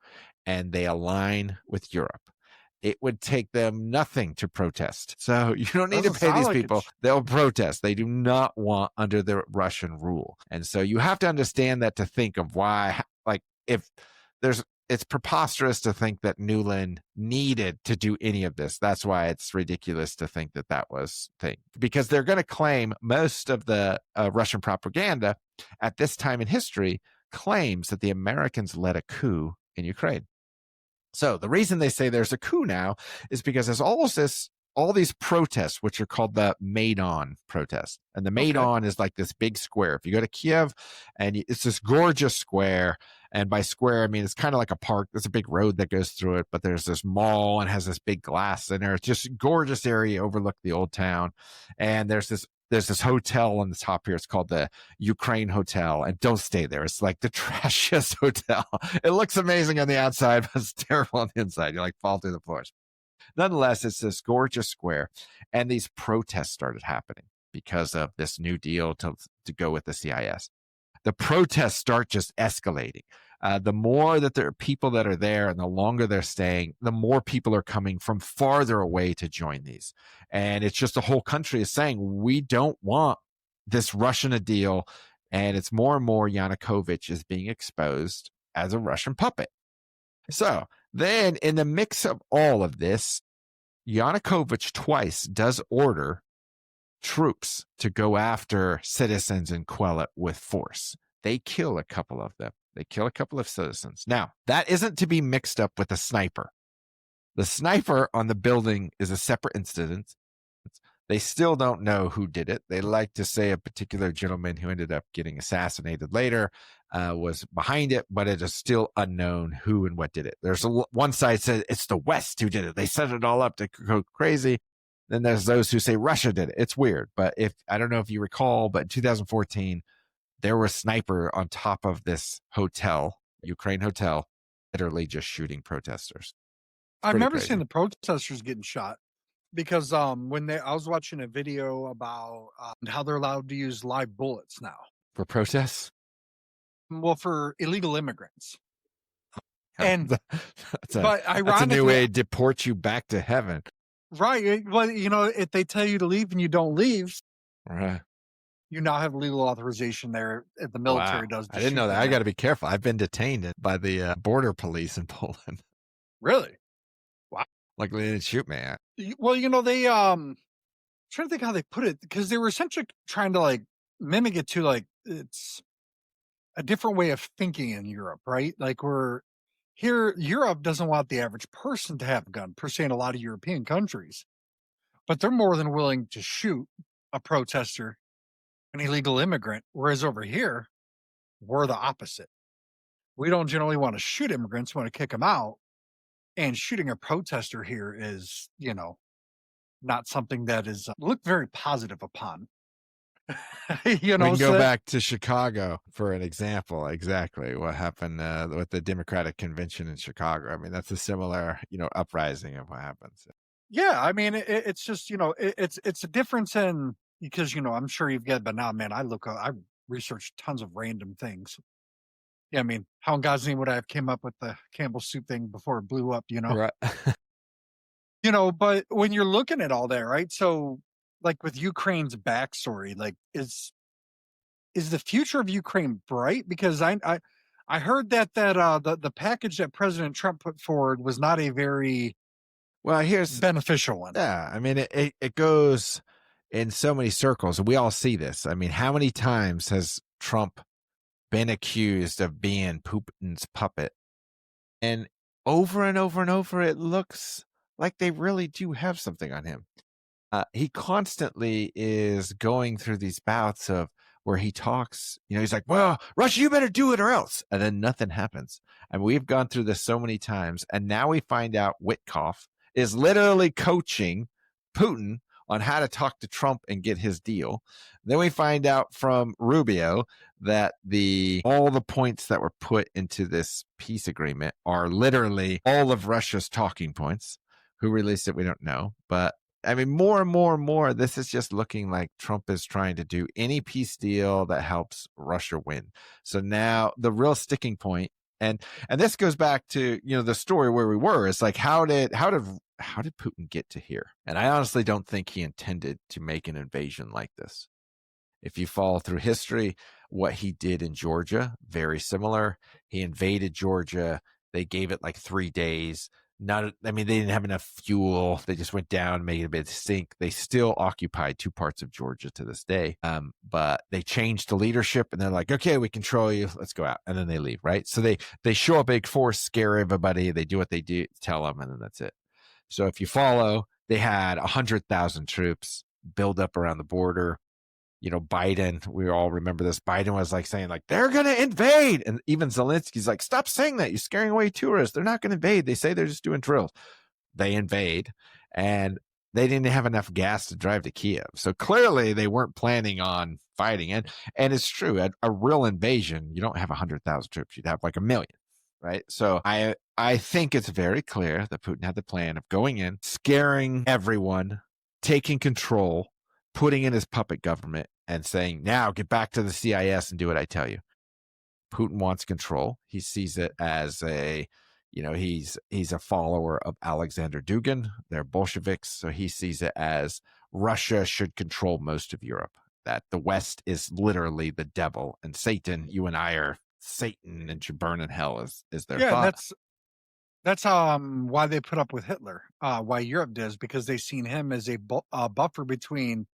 and they align with Europe. It would take them nothing to protest. So you don't need to pay these people. They'll protest. They do not want under the Russian rule. And so you have to understand that to think of why, like, if there's, it's preposterous to think that Newland needed to do any of this. That's why it's ridiculous to think that that was thing, because they're going to claim most of the Russian propaganda at this time in history claims that the Americans led a coup in Ukraine. So the reason they say there's a coup now is because there's all these protests, which are called the Maidan protests. And the Maidan is like this big square. If you go to Kiev, and it's this gorgeous square, and by square, I mean, it's kind of like a park. There's a big road that goes through it, but there's this mall and has this big glass in there. It's just a gorgeous area, overlook the old town. And there's this hotel on the top here. It's called the Ukraine Hotel, and don't stay there. It's like the trashiest hotel. It looks amazing on the outside, but it's terrible on the inside. You like fall through the floors. Nonetheless, it's this gorgeous square, and these protests started happening because of this new deal to go with the CIS. The protests start just escalating. The more that there are people that are there and the longer they're staying, the more people are coming from farther away to join these. And it's just the whole country is saying, we don't want this Russian deal. And it's more and more Yanukovych is being exposed as a Russian puppet. So then in the mix of all of this, Yanukovych twice does order troops to go after citizens and quell it with force. They kill a couple of them. They kill a couple of citizens. Now, that isn't to be mixed up with a sniper. The sniper on the building is a separate incident. They still don't know who did it. They like to say a particular gentleman who ended up getting assassinated later was behind it, but it is still unknown who and what did it. There's one side says it's the West who did it. They set it all up to go crazy. Then there's those who say Russia did it. It's weird, but I don't know if you recall, but in 2014, there was a sniper on top of this hotel, Ukraine hotel, literally just shooting protesters. I remember seeing the protesters getting shot because I was watching a video about how they're allowed to use live bullets now for protests. Well, for illegal immigrants. And that's a new way to deport you back to heaven. Right. Well, if they tell you to leave and you don't leave, right, you now have legal authorization there. If the military does. I didn't know that. I got to be careful. I've been detained by the border police in Poland. Really? Wow. Like they didn't shoot me. Well, they trying to think how they put it, because they were essentially trying to like mimic it to like it's a different way of thinking in Europe, right? Like here, Europe doesn't want the average person to have a gun, per se, in a lot of European countries. But they're more than willing to shoot a protester, an illegal immigrant, whereas over here, we're the opposite. We don't generally want to shoot immigrants, we want to kick them out. And shooting a protester here is, not something that is looked very positive upon. We can go back to Chicago for an example. Exactly what happened with the Democratic convention in Chicago. I mean, that's a similar, uprising of what happens. Yeah, I mean, it's just, it's a difference in, because, I'm sure you've got, but now, man, I researched tons of random things. Yeah, I mean, how in God's name would I have came up with the Campbell soup thing before it blew up, Right. But when you're looking at all that, right? So, like with Ukraine's backstory, like is the future of Ukraine bright? Because I heard that the package that President Trump put forward was not a very beneficial one. Yeah, I mean it goes in so many circles, and we all see this. I mean, how many times has Trump been accused of being Putin's puppet? And over and over and over, it looks like they really do have something on him. He constantly is going through these bouts of where he talks, he's like, well, Russia, you better do it or else. And then nothing happens. And we've gone through this so many times. And now we find out Witkoff is literally coaching Putin on how to talk to Trump and get his deal. Then we find out from Rubio that all the points that were put into this peace agreement are literally all of Russia's talking points. Who released it, we don't know. But I mean, more and more and more, this is just looking like Trump is trying to do any peace deal that helps Russia win. So now the real sticking point, and this goes back to, the story where we were. It's like, how did Putin get to here? And I honestly don't think he intended to make an invasion like this. If you follow through history, what he did in Georgia, very similar. He invaded Georgia. They gave it like 3 days. They didn't have enough fuel. They just went down, made it a bit sink. They still occupied 2 parts of Georgia to this day. But they changed the leadership and they're like, okay, we control you. Let's go out. And then they leave, right? So they show a big force, scare everybody. They do what they do, tell them, and then that's it. So if you follow, they had 100,000 troops build up around the border. Biden, we all remember this. Biden was like saying like, they're going to invade. And even Zelensky's like, stop saying that. You're scaring away tourists. They're not going to invade. They say they're just doing drills. They invade and they didn't have enough gas to drive to Kiev. So clearly they weren't planning on fighting. And it's true. A real invasion, you don't have 100,000 troops. You'd have like 1 million. Right. So I think it's very clear that Putin had the plan of going in, scaring everyone, taking control, putting in his puppet government and saying, now get back to the CIS and do what I tell you. Putin wants control. He sees it as he's a follower of Alexander Dugin. They're Bolsheviks. So he sees it as Russia should control most of Europe, that the West is literally the devil and Satan. You and I are Satan and should burn in hell is their thought. That's why they put up with Hitler, why Europe does, because they seen him as a buffer between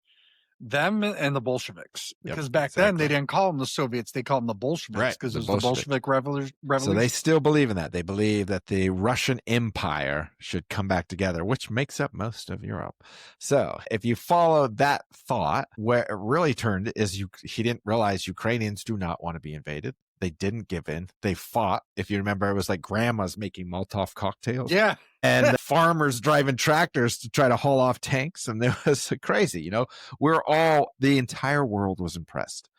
them and the Bolsheviks. Because back then they didn't call them the Soviets, they called them the Bolsheviks because it was the Bolshevik revolution. So they still believe in that. They believe that the Russian Empire should come back together, which makes up most of Europe. So if you follow that thought, where it really turned is he didn't realize Ukrainians do not want to be invaded. They didn't give in. They fought. If you remember, it was like grandmas making Molotov cocktails. Yeah. And farmers driving tractors to try to haul off tanks. And it was crazy. The entire world was impressed.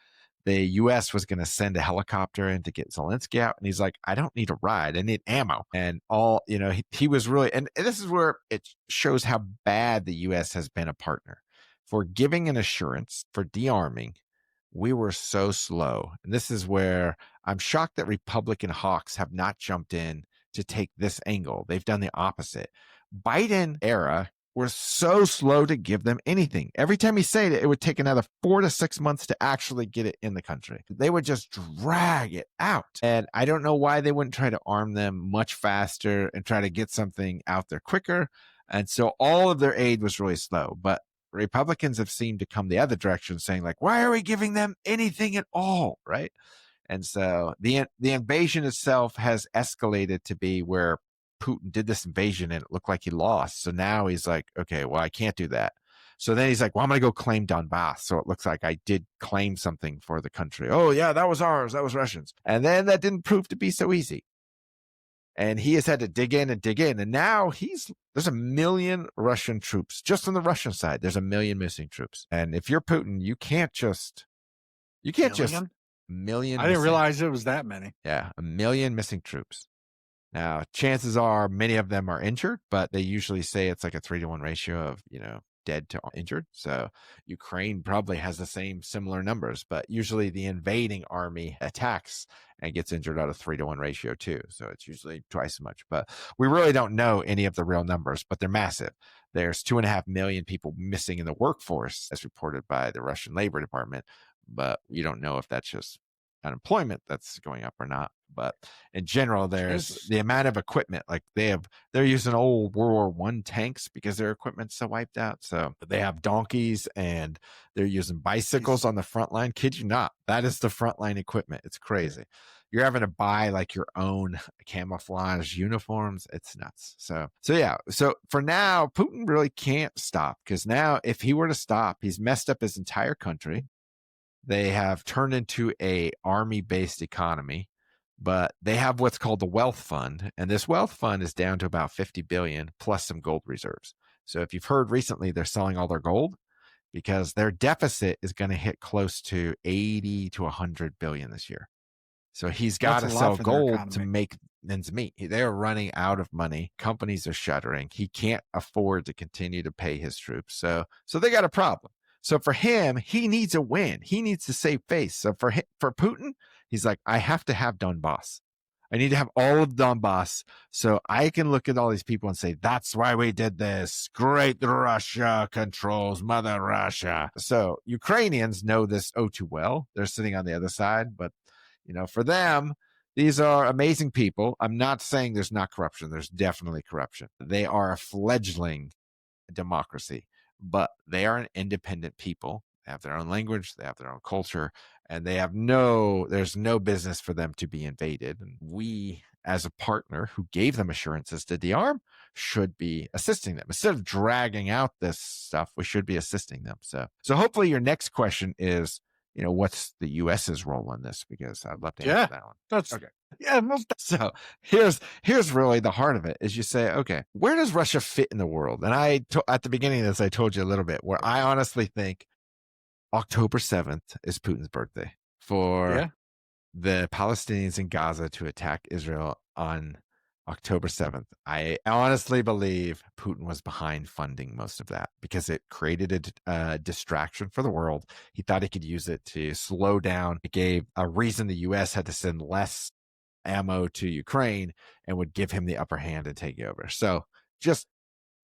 The U.S. was going to send a helicopter in to get Zelensky out. And he's like, I don't need a ride. I need ammo. And he was really, and this is where it shows how bad the U.S. has been a partner for giving an assurance, for de-arming. We were so slow. And this is where I'm shocked that Republican hawks have not jumped in to take this angle. They've done the opposite. Biden era were so slow to give them anything. Every time he said it, it would take another 4 to 6 months to actually get it in the country. They would just drag it out. And I don't know why they wouldn't try to arm them much faster and try to get something out there quicker. And so all of their aid was really slow. But Republicans have seemed to come the other direction, saying like, why are we giving them anything at all? Right. And so the invasion itself has escalated to be where Putin did this invasion and it looked like he lost. So now he's like, okay, well, I can't do that. So then he's like, well, I'm going to go claim Donbass. So it looks like I did claim something for the country. Oh, yeah, that was ours. That was Russians. And then that didn't prove to be so easy. And he has had to dig in. And now there's 1 million Russian troops. Just on the Russian side, there's 1 million missing troops. And if you're Putin, you can't just million. I didn't realize it was that many. Yeah, 1 million missing troops. Now, chances are many of them are injured, but they usually say it's like a 3-to-1 ratio of, dead to injured. So Ukraine probably has the same similar numbers, but usually the invading army attacks and gets injured at a 3-to-1 ratio too. So it's usually twice as much, but we really don't know any of the real numbers, but they're massive. There's 2.5 million people missing in the workforce as reported by the Russian Labor Department, but you don't know if that's just unemployment that's going up or not. But in general, there's the amount of equipment, like they're using old World War I tanks because their equipment's so wiped out. So they have donkeys and they're using bicycles on the front line. Kid you not, that is the frontline equipment. It's crazy. You're having to buy like your own camouflage uniforms. It's nuts. So yeah. So for now, Putin really can't stop, because now if he were to stop, he's messed up his entire country. They have turned into a army-based economy, but they have what's called the wealth fund. And this wealth fund is down to about 50 billion plus some gold reserves. So if you've heard recently, they're selling all their gold because their deficit is going to hit close to 80 to 100 billion this year. So he's got That's to a lot sell for their gold to economy. make ends meet. They're running out of money. Companies are shuttering. He can't afford to continue to pay his troops. So they got a problem. So for him, he needs a win. He needs to save face. So for Putin, he's like, I have to have Donbass. I need to have all of Donbass so I can look at all these people and say, that's why we did this. Great Russia controls Mother Russia. So Ukrainians know this oh too well. They're sitting on the other side. But, for them, these are amazing people. I'm not saying there's not corruption. There's definitely corruption. They are a fledgling democracy, but they are an independent people. They have their own language. They have their own culture. And there's no business for them to be invaded. And we, as a partner who gave them assurances to de-arm, should be assisting them. Instead of dragging out this stuff, we should be assisting them. So hopefully your next question is, what's the U.S.'s role in this? Because I'd love to answer that one. That's okay. Yeah. So here's really the heart of it is you say, okay, where does Russia fit in the world? And at the beginning of this, I told you a little bit where I honestly think October 7th is Putin's birthday for the Palestinians in Gaza to attack Israel on October 7th. I honestly believe Putin was behind funding most of that because it created a distraction for the world. He thought he could use it to slow down. It gave a reason the U.S. had to send less ammo to Ukraine and would give him the upper hand and take over. So just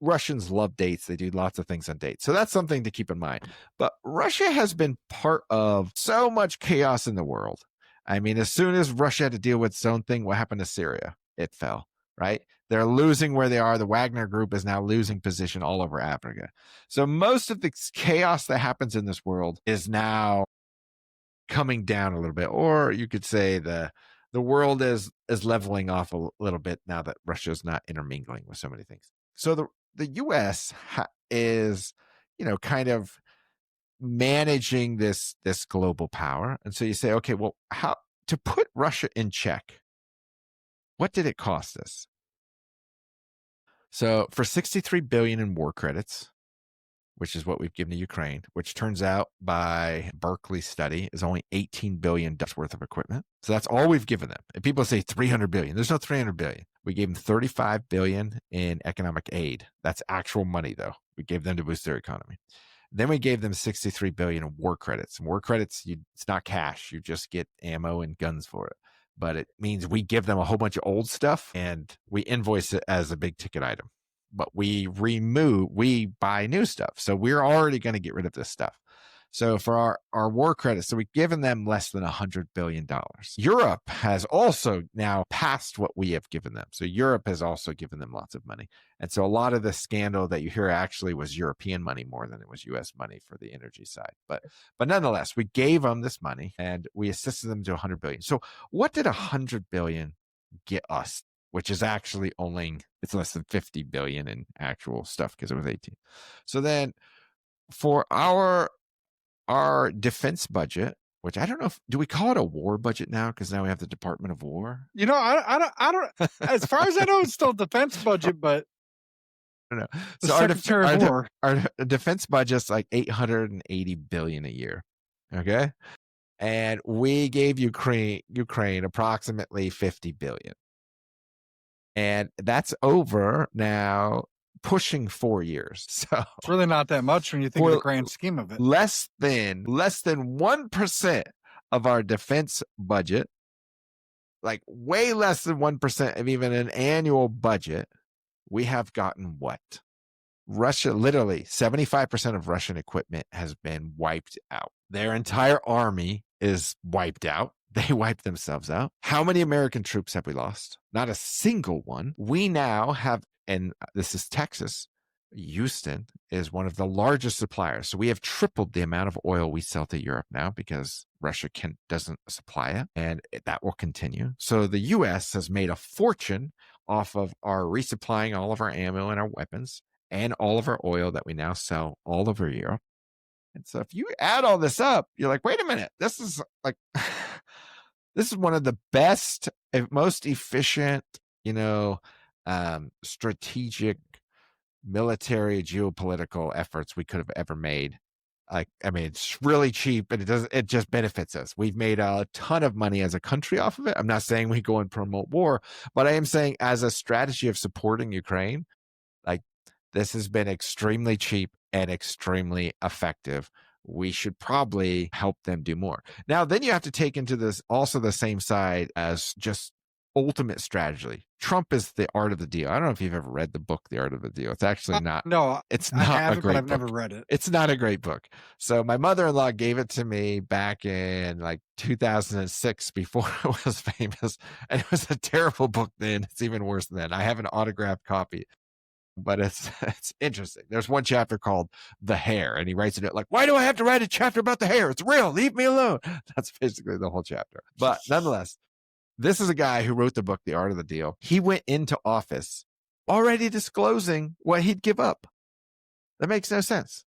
Russians love dates. They do lots of things on dates. So that's something to keep in mind. But Russia has been part of so much chaos in the world. I mean, as soon as Russia had to deal with its own thing, what happened to Syria? It fell, right? They're losing where they are. The Wagner group is now losing position all over Africa. So most of the chaos that happens in this world is now coming down a little bit. Or you could say the world is leveling off a little bit now that Russia's not intermingling with so many things. So the U.S. is, kind of managing this global power. And so you say, okay, well, how to put Russia in check? What did it cost us? So for $63 billion in war credits, which is what we've given to Ukraine, which turns out by Berkeley study is only $18 billion worth of equipment. So that's all we've given them. And people say $300 billion. There's no $300 billion. We gave them $35 billion in economic aid. That's actual money, though. We gave them to boost their economy. Then we gave them $63 billion in war credits. And war credits, it's not cash. You just get ammo and guns for it. But it means we give them a whole bunch of old stuff and we invoice it as a big ticket item. But we buy new stuff. So we're already going to get rid of this stuff. So for our war credits, so we've given them less than $100 billion. Europe has also now passed what we have given them. So Europe has also given them lots of money. And so a lot of the scandal that you hear actually was European money more than it was U.S. money for the energy side. But nonetheless, we gave them this money and we assisted them to $100 billion. So what did $100 billion get us? Which is actually it's less than 50 billion in actual stuff because it was 18. So then for our defense budget, which I don't know do we call it a war budget now? Because now we have the Department of War. I don't, as far as I know, it's still defense budget, but I don't know. So our defense budget's like 880 billion a year. Okay. And we gave Ukraine approximately 50 billion. And that's over now, pushing 4 years. So it's really not that much when you think of the grand scheme of it. Less than 1% of our defense budget, like way less than 1% of even an annual budget, we have gotten what? Russia, literally 75% of Russian equipment has been wiped out. Their entire army is wiped out. They wiped themselves out. How many American troops have we lost? Not a single one. We now have, and this is Texas, Houston is one of the largest suppliers. So we have tripled the amount of oil we sell to Europe now because Russia doesn't supply it, and that will continue. So the U.S. has made a fortune off of our resupplying all of our ammo and our weapons and all of our oil that we now sell all over Europe. And so if you add all this up, you're like, wait a minute, this is like... This is one of the best, most efficient, strategic military geopolitical efforts we could have ever made I mean, it's really cheap, and it just benefits us. We've made a ton of money as a country off of it. I'm not saying we go and promote war, but I am saying as a strategy of supporting Ukraine, like, this has been extremely cheap and extremely effective. We should probably help them do more. Now, then you have to take into this also the same side as just ultimate strategy. Trump is the art of the deal. I don't know if you've ever read the book, The Art of the Deal. It's actually not. No, It's I not a haven't, but great I've never book. read it. It's not a great book. So my mother-in-law gave it to me back in like 2006 before it was famous. And it was a terrible book then. It's even worse than that. I have an autographed copy, but it's interesting. There's one chapter called The Hair, and he writes in it like, why do I have to write a chapter about the hair? It's real. Leave me alone. That's basically the whole chapter. But nonetheless, this is a guy who wrote the book, The Art of the Deal. He went into office already disclosing what he'd give up. That makes no sense.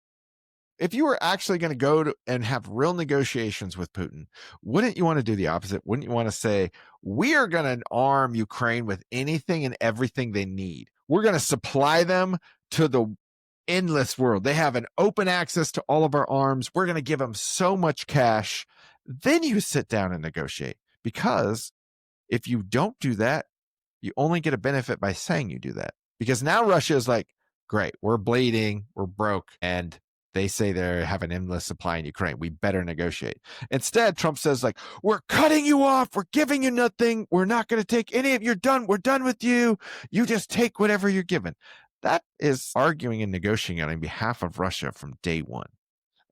If you were actually going to go and have real negotiations with Putin, wouldn't you want to do the opposite? Wouldn't you want to say, we are going to arm Ukraine with anything and everything they need? We're going to supply them to the endless world. They have an open access to all of our arms. We're going to give them so much cash. Then you sit down and negotiate, because if you don't do that, you only get a benefit by saying you do that. Because now Russia is like, great, we're bleeding, we're broke, and they say they have an endless supply in Ukraine. We better negotiate. Instead, Trump says, like, we're cutting you off. We're giving you nothing. We're not going to take any of your done. We're done with you. You just take whatever you're given. That is arguing and negotiating on behalf of Russia from day one.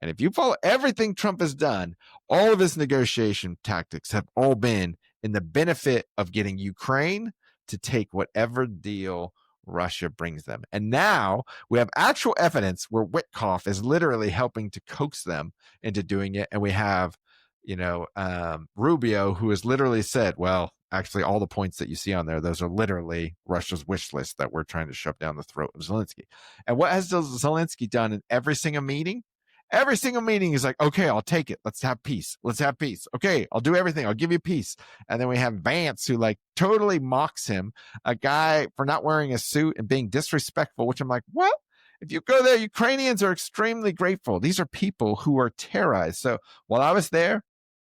And if you follow everything Trump has done, all of his negotiation tactics have all been in the benefit of getting Ukraine to take whatever deal Russia brings them. And now we have actual evidence where Witkoff is literally helping to coax them into doing it. And we have, Rubio, who has literally said, well, actually, all the points that you see on there, those are literally Russia's wish list that we're trying to shove down the throat of Zelensky. And what has Zelensky done in every single meeting? Every single meeting is like, okay, I'll take it. Let's have peace. Let's have peace. Okay, I'll do everything. I'll give you peace. And then we have Vance, who like totally mocks him, a guy for not wearing a suit and being disrespectful, which I'm like, what? If you go there, Ukrainians are extremely grateful. These are people who are terrorized. So while I was there,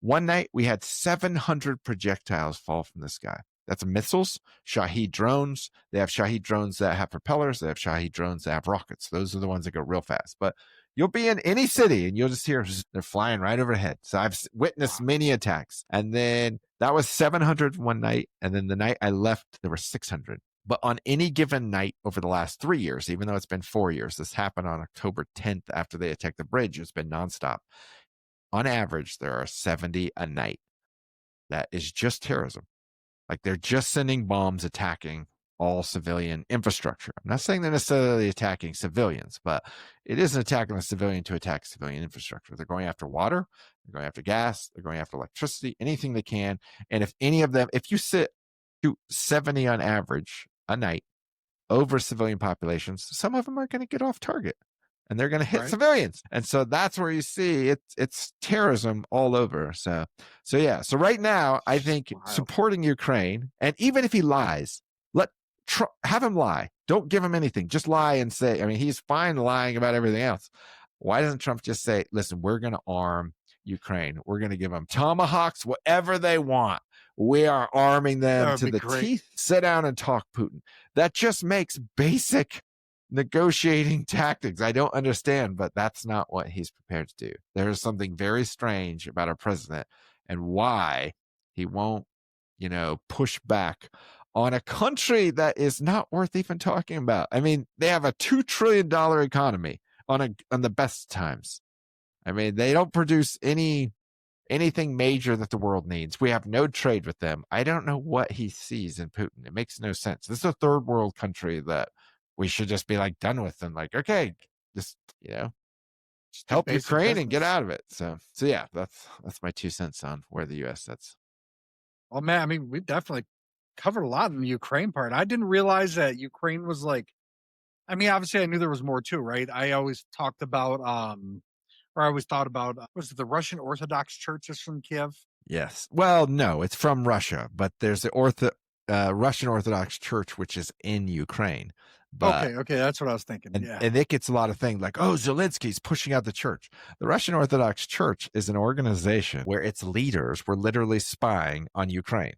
one night we had 700 projectiles fall from the sky. That's missiles, Shahed drones. They have Shahed drones that have propellers. They have Shahed drones that have rockets. Those are the ones that go real fast. But you'll be in any city and you'll just hear they're flying right overhead. So I've witnessed many attacks. And then that was 700 one night. And then the night I left, there were 600. But on any given night over the last 3 years, even though it's been 4 years, this happened on October 10th after they attacked the bridge. It's been nonstop. On average, there are 70 a night. That is just terrorism. Like, they're just sending bombs attacking all civilian infrastructure. I'm not saying they're necessarily attacking civilians, but it is an attack on a civilian to attack civilian infrastructure. They're going after water, they're going after gas, they're going after electricity, anything they can. And if any of them, if you shoot 70 on average a night over civilian populations, some of them are going to get off target and they're going to hit civilians. And so that's where you see it's terrorism all over. So yeah. So right now, I think supporting Ukraine, and even if he lies, have him lie. Don't give him anything. Just lie and say, I mean, he's fine lying about everything else. Why doesn't Trump just say, listen, we're going to arm Ukraine. We're going to give them tomahawks, whatever they want. We are arming them to the teeth. Sit down and talk, Putin. That just makes basic negotiating tactics. I don't understand, but that's not what he's prepared to do. There is something very strange about our president and why he won't, push back on a country that is not worth even talking about. I mean, they have a $2 trillion economy on the best times. I mean, they don't produce anything major that the world needs. We have no trade with them. I don't know what he sees in Putin. It makes no sense. This is a third world country that we should just be like done with and like, okay, just help Ukraine and get out of it. So yeah, that's my 2 cents on where the U.S. sits. Well, man, I mean, we definitely covered a lot in the Ukraine part. I didn't realize that Ukraine was like, I mean, obviously I knew there was more too, right? I always talked about, or I always thought about, was it the Russian Orthodox Church is from Kiev? Yes. Well, no, it's from Russia, but there's the Russian Orthodox Church, which is in Ukraine. But Okay, that's what I was thinking. and, Yeah. and it gets a lot of things like, oh, Zelensky's pushing out the church. The Russian Orthodox Church is an organization where its leaders were literally spying on Ukraine.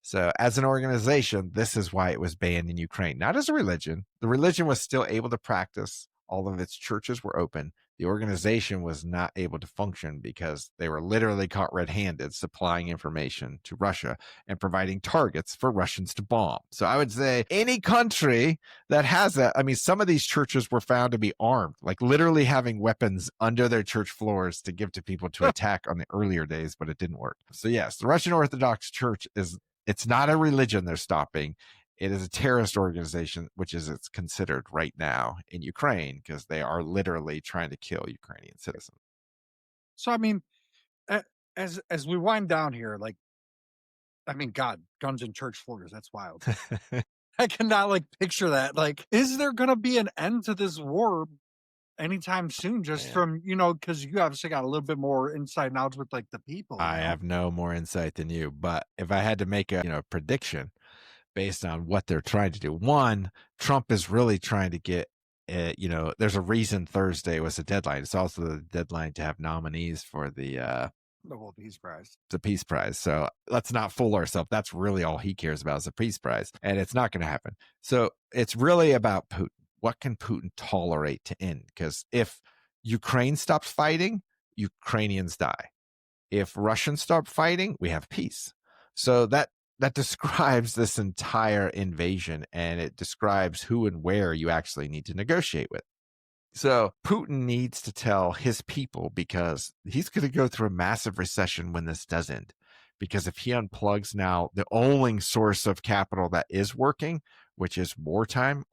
So as an organization, this is why it was banned in Ukraine, not as a religion. The religion was still able to practice. All of its churches were open. The organization was not able to function because they were literally caught red-handed supplying information to Russia and providing targets for Russians to bomb. So I would say any country that has that, I mean, some of these churches were found to be armed, like literally having weapons under their church floors to give to people to attack on the earlier days, but it didn't work. So yes, the Russian Orthodox Church it's not a religion they're stopping. It is a terrorist organization, which is it's considered right now in Ukraine because they are literally trying to kill Ukrainian citizens. So I mean, as we wind down here, like, I mean, God, guns in church floors, that's wild. I cannot like picture that. Like, is there gonna be an end to this war anytime soon? Just from, because you obviously got a little bit more inside knowledge with like the people. I have no more insight than you, but if I had to make a prediction based on what they're trying to do, one, Trump is really trying to get there's a reason Thursday was a deadline. It's also the deadline to have nominees for the Nobel Peace Prize. The Peace Prize. So let's not fool ourselves. That's really all he cares about is the Peace Prize. And it's not going to happen. So it's really about Putin. What can Putin tolerate to end? Because if Ukraine stops fighting, Ukrainians die. If Russians stop fighting, we have peace. So that describes this entire invasion, and it describes who and where you actually need to negotiate with. So Putin needs to tell his people, because he's going to go through a massive recession when this does end. Because if he unplugs now the only source of capital that is working, which is wartime,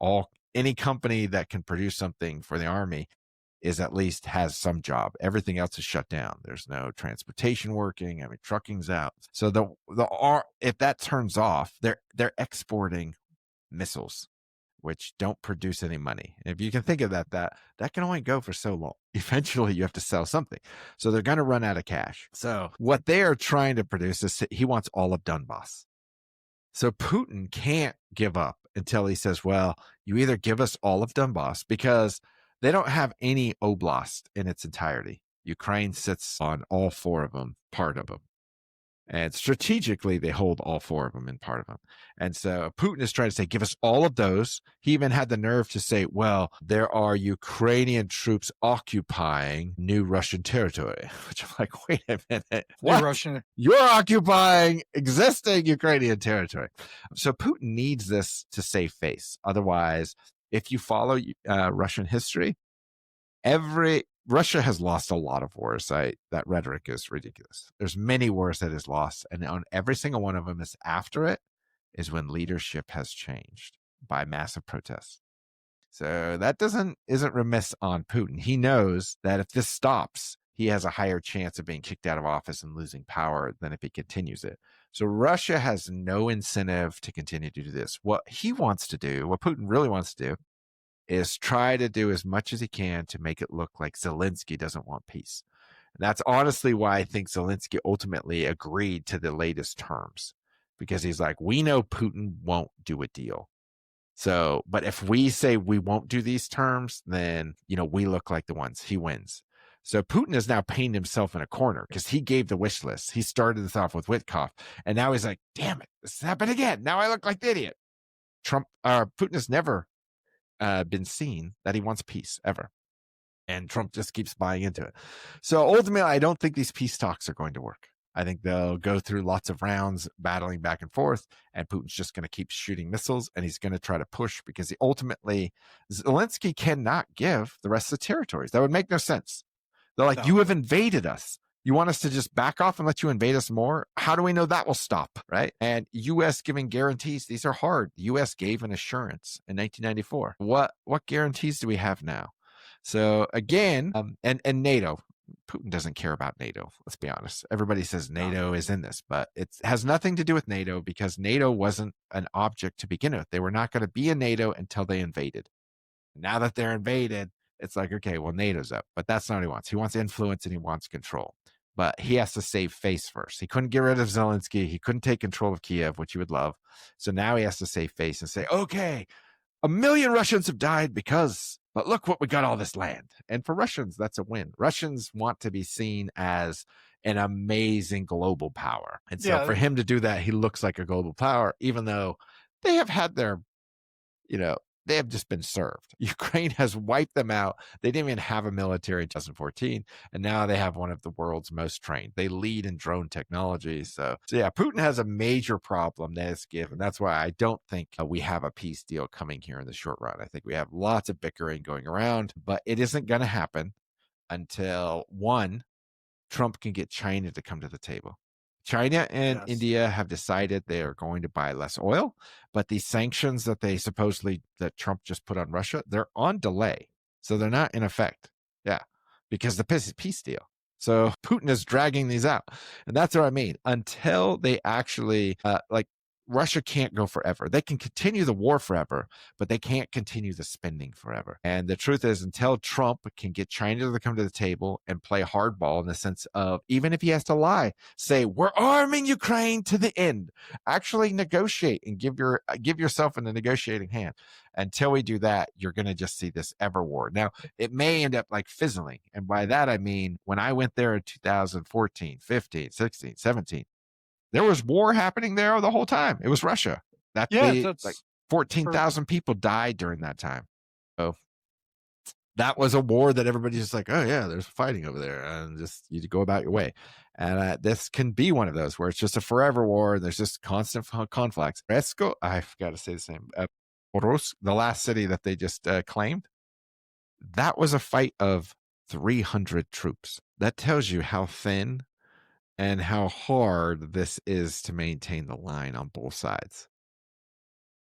any company that can produce something for the army is at least has some job. Everything else is shut down. There's no transportation working. I mean, trucking's out. So if that turns off, they're exporting missiles, which don't produce any money. If you can think of that can only go for so long. Eventually you have to sell something. So they're going to run out of cash. So what they are trying to produce is he wants all of Donbass. So Putin can't give up until he says, well, you either give us all of Donbass, because they don't have any oblast in its entirety. Ukraine sits on all four of them, part of them. And strategically, they hold all four of them in part of them. And so Putin is trying to say, give us all of those. He even had the nerve to say, well, there are Ukrainian troops occupying new Russian territory, which I'm like, wait a minute. What? You're occupying existing Ukrainian territory. So Putin needs this to save face. Otherwise, if you follow Russian history, Russia has lost a lot of wars. That rhetoric is ridiculous. There's many wars that is lost, and on every single one of them is after it is when leadership has changed by massive protests. So that isn't remiss on Putin. He knows that if this stops, he has a higher chance of being kicked out of office and losing power than if he continues it. So Russia has no incentive to continue to do this. What he wants to do, what Putin really wants to do, is try to do as much as he can to make it look like Zelensky doesn't want peace. And that's honestly why I think Zelensky ultimately agreed to the latest terms, because he's like, we know Putin won't do a deal. So, but if we say we won't do these terms, then, we look like the ones. He wins. So Putin has now painted himself in a corner because he gave the wish list. He started this off with Witkoff, and now he's like, damn it, this happened again. Now I look like the idiot. Putin has never been seen that he wants peace ever. And Trump just keeps buying into it. So ultimately, I don't think these peace talks are going to work. I think they'll go through lots of rounds battling back and forth, and Putin's just going to keep shooting missiles, and he's going to try to push, because ultimately Zelensky cannot give the rest of the territories. That would make no sense. They're like, you have invaded us. You want us to just back off and let you invade us more? How do we know that will stop, right? And U.S. giving guarantees, these are hard. The U.S. gave an assurance in 1994. What guarantees do we have now? So again, and NATO, Putin doesn't care about NATO. Let's be honest. Everybody says NATO is in this, but it has nothing to do with NATO, because NATO wasn't an object to begin with. They were not going to be in NATO until they invaded. Now that they're invaded, it's like, okay, well, NATO's up, but that's not what he wants. He wants influence and he wants control. But he has to save face first. He couldn't get rid of Zelensky. He couldn't take control of Kiev, which he would love. So now he has to save face and say, okay, 1 million Russians have died because, but look what we got all this land. And for Russians, that's a win. Russians want to be seen as an amazing global power. And so for him to do that, he looks like a global power, even though they have had their, they have just been served. Ukraine has wiped them out. They didn't even have a military in 2014, and now they have one of the world's most trained. They lead in drone technology. So yeah, Putin has a major problem that is given. That's why I don't think we have a peace deal coming here in the short run. I think we have lots of bickering going around, but it isn't going to happen until, one, Trump can get China to come to the table. China and India have decided they are going to buy less oil, but these sanctions that that Trump just put on Russia, they're on delay. So they're not in effect. Yeah, because the peace deal. So Putin is dragging these out. And that's what I mean. Until they actually, Russia can't go forever. They can continue the war forever, but they can't continue the spending forever. And the truth is, until Trump can get China to come to the table and play hardball in the sense of, even if he has to lie, say, we're arming Ukraine to the end, actually negotiate and give yourself a negotiating hand. Until we do that, you're going to just see this ever war. Now, it may end up like fizzling. And by that, I mean, when I went there in 2014, 15, 16, 17, there was war happening there the whole time. It was Russia. Like 14,000 people died during that time. So that was a war that everybody's just like, oh yeah, there's fighting over there, and just you go about your way. And this can be one of those where it's just a forever war. And there's just constant conflicts. I forgot to say the same. The last city that they just claimed, that was a fight of 300 troops. That tells you how thin and how hard this is to maintain the line on both sides.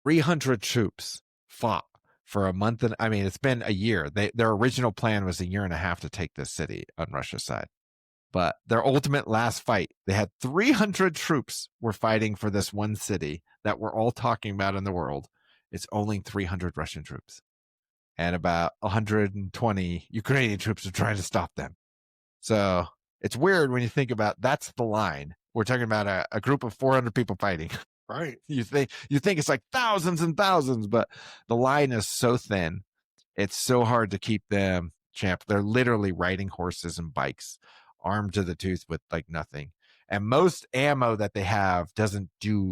300 troops fought for a month. And I mean, it's been a year. Their original plan was 1.5 years to take this city on Russia's side. But their ultimate last fight, they had 300 troops were fighting for this one city that we're all talking about in the world. It's only 300 Russian troops. And about 120 Ukrainian troops are trying to stop them. So it's weird when you think about that's the line. We're talking about a group of 400 people fighting. Right. You think it's like thousands and thousands, but the line is so thin. It's so hard to keep them champ. They're literally riding horses and bikes, armed to the tooth with like nothing. And most ammo that they have doesn't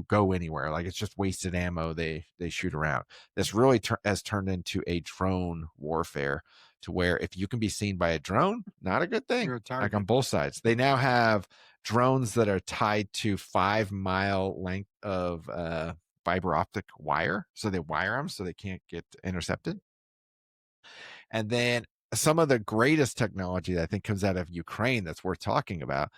go anywhere. Like it's just wasted ammo they shoot around. This really has turned into a drone warfare, to where if you can be seen by a drone, not a good thing. Like on both sides. They now have drones that are tied to 5-mile length of fiber optic wire. So they wire them so they can't get intercepted. And then some of the greatest technology that I think comes out of Ukraine that's worth talking about.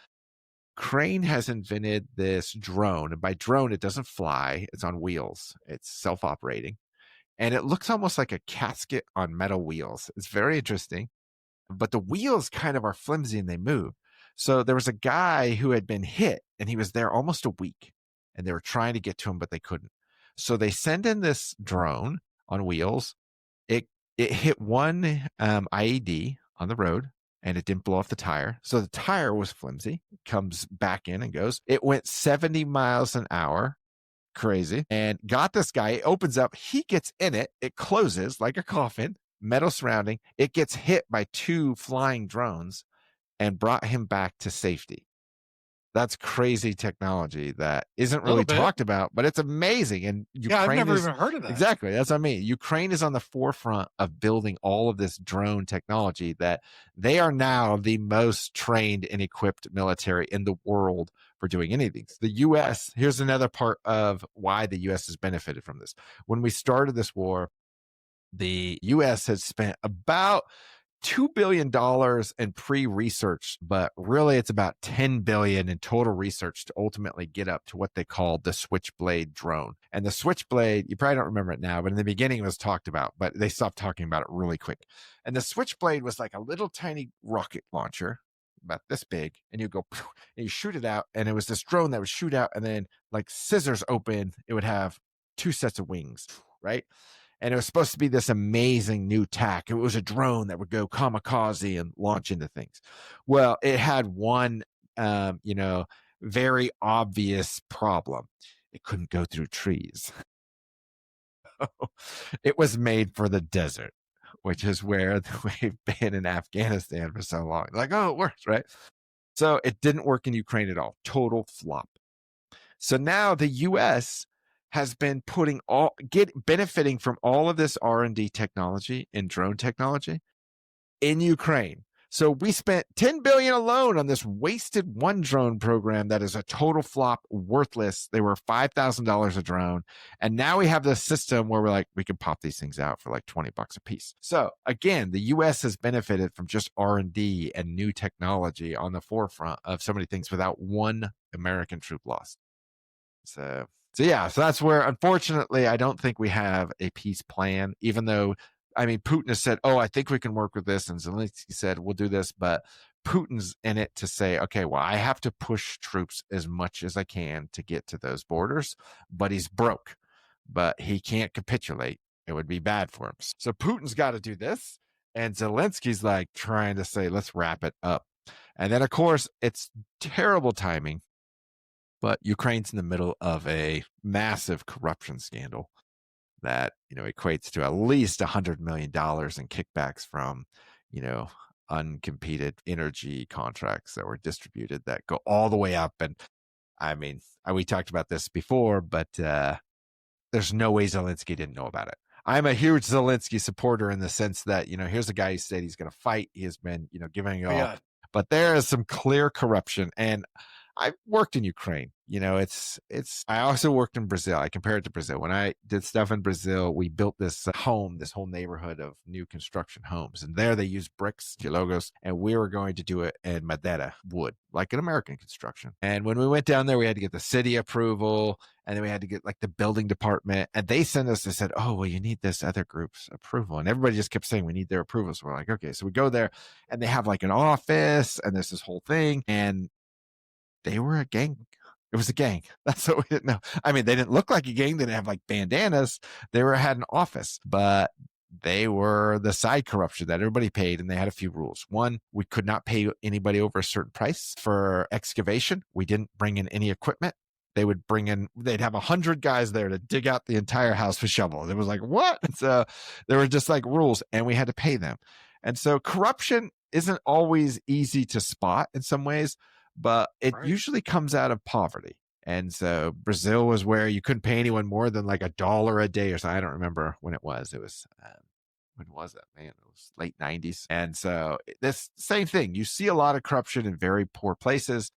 Ukraine has invented this drone. And by drone, it doesn't fly. It's on wheels. It's self-operating. And it looks almost like a casket on metal wheels. It's very interesting. But the wheels kind of are flimsy and they move. So there was a guy who had been hit and he was there almost a week. And they were trying to get to him, but they couldn't. So they send in this drone on wheels. It hit one IED on the road and it didn't blow off the tire. So the tire was flimsy, comes back in and goes. It went 70 miles an hour. Crazy. And got this guy. It opens up. He gets in it. It closes like a coffin, metal surrounding. It gets hit by 2 flying drones and brought him back to safety. That's crazy technology that isn't really talked about, but it's amazing. And Ukraine I've never even heard of that. Exactly. That's what I mean. Ukraine is on the forefront of building all of this drone technology that they are now the most trained and equipped military in the world for doing anything. The U.S., here's another part of why the U.S. has benefited from this. When we started this war, the U.S. had spent about $2 billion in pre-research, but really it's about $10 billion in total research to ultimately get up to what they called the Switchblade drone. And the Switchblade, you probably don't remember it now, but in the beginning it was talked about, but they stopped talking about it really quick. And the Switchblade was like a little tiny rocket launcher, about this big, and you go, and you shoot it out, and it was this drone that would shoot out, and then like scissors open, it would have 2 sets of wings, right? And it was supposed to be this amazing new tack. It was a drone that would go kamikaze and launch into things. Well, it had one, very obvious problem. It couldn't go through trees. it was made for the desert, which is where we've been in Afghanistan for so long. Like, oh, it works, right? So it didn't work in Ukraine at all. Total flop. So now the US has been benefiting from all of this R&D technology and drone technology in Ukraine. So we spent $10 billion alone on this wasted one drone program that is a total flop, worthless. They were $5,000 a drone. And now we have this system where we're like, we can pop these things out for like $20 a piece. So again, the US has benefited from just R&D and new technology on the forefront of so many things without one American troop lost. So that's where, unfortunately, I don't think we have a peace plan, even though, I mean, Putin has said, oh, I think we can work with this. And Zelensky said, we'll do this. But Putin's in it to say, okay, well, I have to push troops as much as I can to get to those borders. But he's broke. But he can't capitulate. It would be bad for him. So Putin's got to do this. And Zelensky's like trying to say, let's wrap it up. And then, of course, it's terrible timing. But Ukraine's in the middle of a massive corruption scandal that, equates to at least $100 million in kickbacks from, uncompeted energy contracts that were distributed that go all the way up. And I mean, we talked about this before, but there's no way Zelensky didn't know about it. I'm a huge Zelensky supporter in the sense that, here's a guy who said he's going to fight. He has been, giving it all. Yeah. But there is some clear corruption. And I worked in Ukraine. I also worked in Brazil. I compare it to Brazil. When I did stuff in Brazil, we built this whole neighborhood of new construction homes. And there they use bricks, logos, and we were going to do it in Madeira wood, like an American construction. And when we went down there, we had to get the city approval, and then we had to get like the building department. And they said, oh, well, you need this other group's approval. And everybody just kept saying we need their approval. So we're like, okay. So we go there, and they have like an office, and there's this whole thing. And they were a gang. It was a gang. That's what we didn't know. I mean, they didn't look like a gang. They didn't have like bandanas. They had an office, but they were the side corruption that everybody paid. And they had a few rules. One, we could not pay anybody over a certain price for excavation. We didn't bring in any equipment. They'd have 100 guys there to dig out the entire house with shovels. It was like, what? And so there were just like rules, and we had to pay them. And so corruption isn't always easy to spot in some ways, but it usually comes out of poverty. And so Brazil was where you couldn't pay anyone more than like $1 a day or something. I don't remember when it was. It was, when was it, man? It was late 90s. And so this same thing. You see a lot of corruption in very poor places.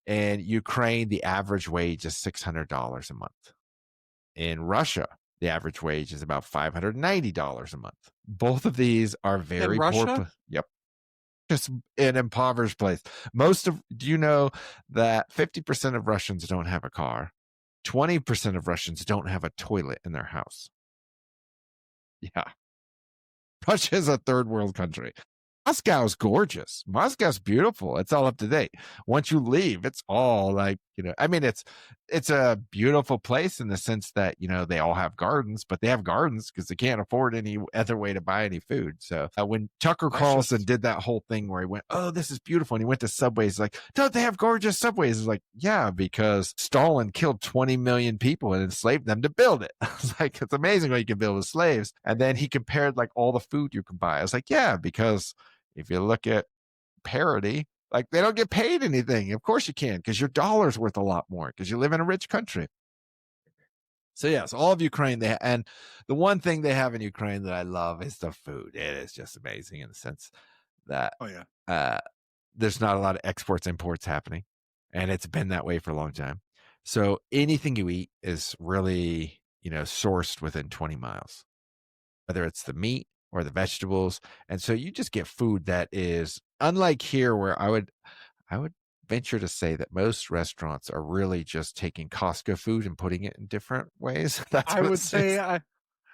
In Ukraine, the average wage is $600 a month. In Russia, the average wage is about $590 a month. Both of these are very poor. Yep. Just an impoverished place. Do you know that 50% of Russians don't have a car? 20% of Russians don't have a toilet in their house. Yeah. Russia is a third world country. Moscow's gorgeous. Moscow's beautiful. It's all up to date. Once you leave, it's all like, I mean, it's a beautiful place in the sense that, they all have gardens, but they have gardens because they can't afford any other way to buy any food. So when Tucker Carlson did that whole thing where he went, oh, this is beautiful, and he went to Subways, like, don't they have gorgeous Subways? It's like, yeah, because Stalin killed 20 million people and enslaved them to build it. I was like, it's amazing what you can build with slaves. And then he compared like all the food you can buy. I was like, yeah, because if you look at parity, like they don't get paid anything. Of course you can, because your dollar's worth a lot more because you live in a rich country. So yes, all of Ukraine, and the one thing they have in Ukraine that I love is the food. It is just amazing in the sense that there's not a lot of exports, imports happening, and it's been that way for a long time. So anything you eat is really, sourced within 20 miles, whether it's the meat or the vegetables. And so you just get food that is unlike here, where I would venture to say that most restaurants are really just taking Costco food and putting it in different ways. I would say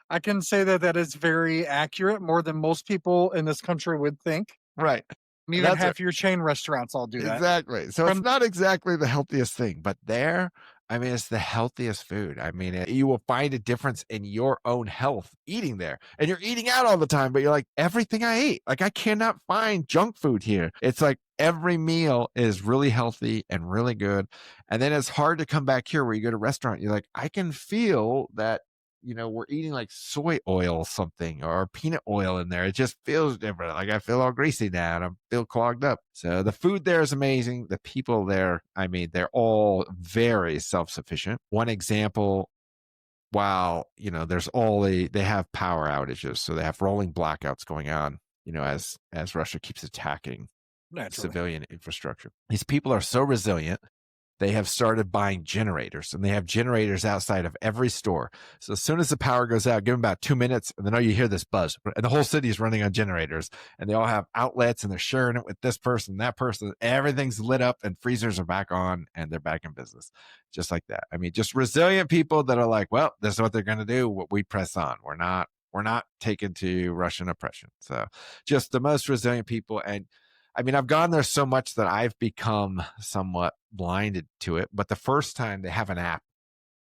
I can say that is very accurate, more than most people in this country would think. Right. Even half your chain restaurants all do that. Exactly. So it's not exactly the healthiest thing, but there, I mean, it's the healthiest food. I mean, you will find a difference in your own health eating there. And you're eating out all the time, but you're like, everything I ate, like I cannot find junk food here. It's like every meal is really healthy and really good. And then it's hard to come back here where you go to a restaurant. You're like, I can feel that, we're eating like soy oil or something or peanut oil in there. It just feels different. Like I feel all greasy now and I feel clogged up. So the food there is amazing. The people there, I mean, they're all very self-sufficient. One example, while, they have power outages. So they have rolling blackouts going on, as Russia keeps attacking Naturally. civilian infrastructure. These people are so resilient. They have started buying generators, and they have generators outside of every store. So as soon as the power goes out, give them about 2 minutes, and then you hear this buzz, and the whole city is running on generators, and they all have outlets, and they're sharing it with this person, that person. Everything's lit up, and freezers are back on, and they're back in business, just like that. I mean, just resilient people that are like, well, this is what they're going to do. What we press on. We're not taken to Russian oppression. So, just the most resilient people. And I mean, I've gone there so much that I've become somewhat blinded to it. But the first time, they have an app,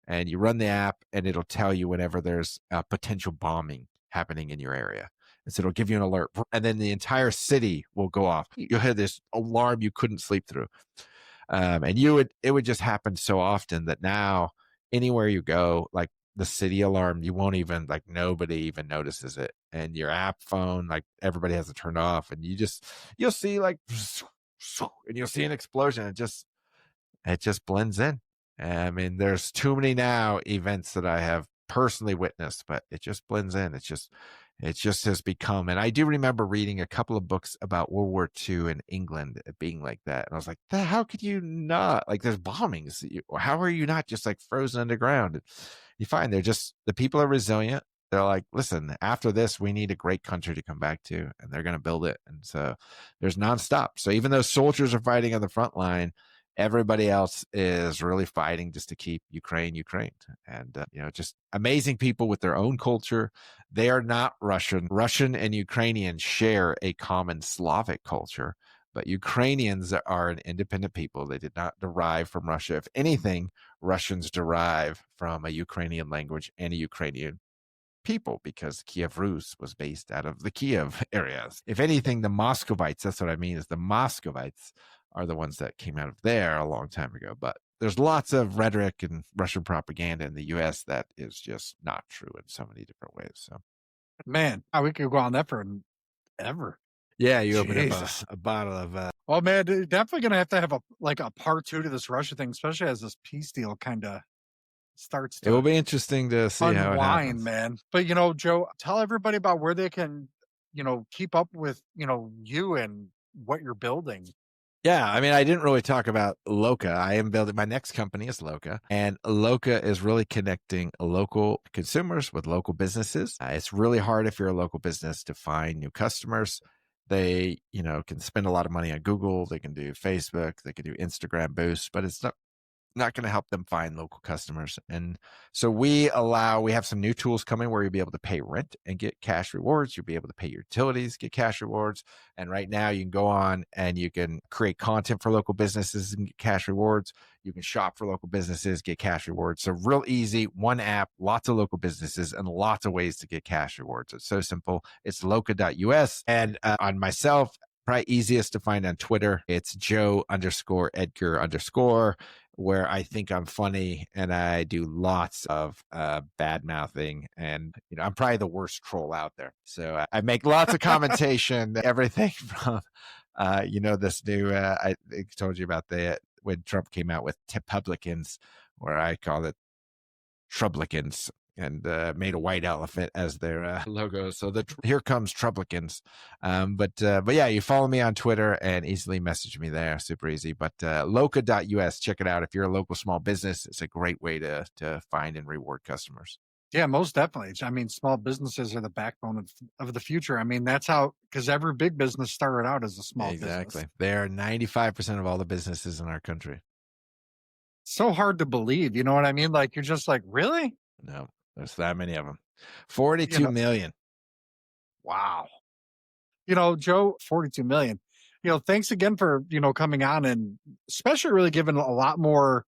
and you run the app, and it'll tell you whenever there's a potential bombing happening in your area. And so it'll give you an alert, and then the entire city will go off. You'll hear this alarm you couldn't sleep through. And it would just happen so often that now anywhere you go, like the city alarm, you won't even, like, nobody even notices it. And your app phone, like, everybody has it turned off, and you'll see like, and you'll see an explosion. It just blends in. I mean, there's too many now events that I have personally witnessed, but it just blends in. It just has become, and I do remember reading a couple of books about World War II in England being like that. And I was like, how could you not, like, there's bombings. How are you not just like frozen underground? You find the people are resilient. They're like, listen, after this, we need a great country to come back to, and they're going to build it. And so there's nonstop. So even though soldiers are fighting on the front line, everybody else is really fighting just to keep Ukraine. And, just amazing people with their own culture. They are not Russian. Russian and Ukrainian share a common Slavic culture, but Ukrainians are an independent people. They did not derive from Russia. If anything, Russians derive from a Ukrainian language and a Ukrainian people, because Kiev Rus was based out of the Kiev areas. If anything, the Muscovites, that's what I mean, is the Muscovites are the ones that came out of there a long time ago. But there's lots of rhetoric and Russian propaganda in the U.S. that is just not true in so many different ways. So, man, we could go on that for ever. Yeah, you open up a bottle of. Well, man, definitely gonna have to have a part 2 to this Russia thing, especially as this peace deal kind of starts to. It will be interesting to see how it happens, man. But Joe, tell everybody about where they can, keep up with you and what you're building. Yeah, I mean, I didn't really talk about Loka. I am building, my next company is Loka, and Loka is really connecting local consumers with local businesses. It's really hard if you're a local business to find new customers. They, can spend a lot of money on Google. They can do Facebook. They can do Instagram boosts, but it's not going to help them find local customers. And so we have some new tools coming where you'll be able to pay rent and get cash rewards. You'll be able to pay your utilities, get cash rewards. And right now you can go on and you can create content for local businesses and get cash rewards. You can shop for local businesses, get cash rewards. So real easy, one app, lots of local businesses, and lots of ways to get cash rewards. It's so simple. It's loka.us. And on myself, probably easiest to find on Twitter, it's Joe_Edgar_, where I think I'm funny and I do lots of bad mouthing. And, I'm probably the worst troll out there. So I make lots of commentation, everything from, this new, I told you about when Trump came out with Republicans, where I call it Trublicans, and made a white elephant as their logo. So here comes Trublicans. But yeah, you follow me on Twitter and easily message me there. Super easy. But loka.us, check it out. If you're a local small business, it's a great way to find and reward customers. Yeah, most definitely. I mean, small businesses are the backbone of the future. I mean, that's how, because every big business started out as a small business. Exactly. They are 95% of all the businesses in our country. So hard to believe. You know what I mean? Like, you're just like, really? No. There's that many of them. 42 million. Wow. Joe, 42 million. Thanks again for, coming on, and especially really giving a lot more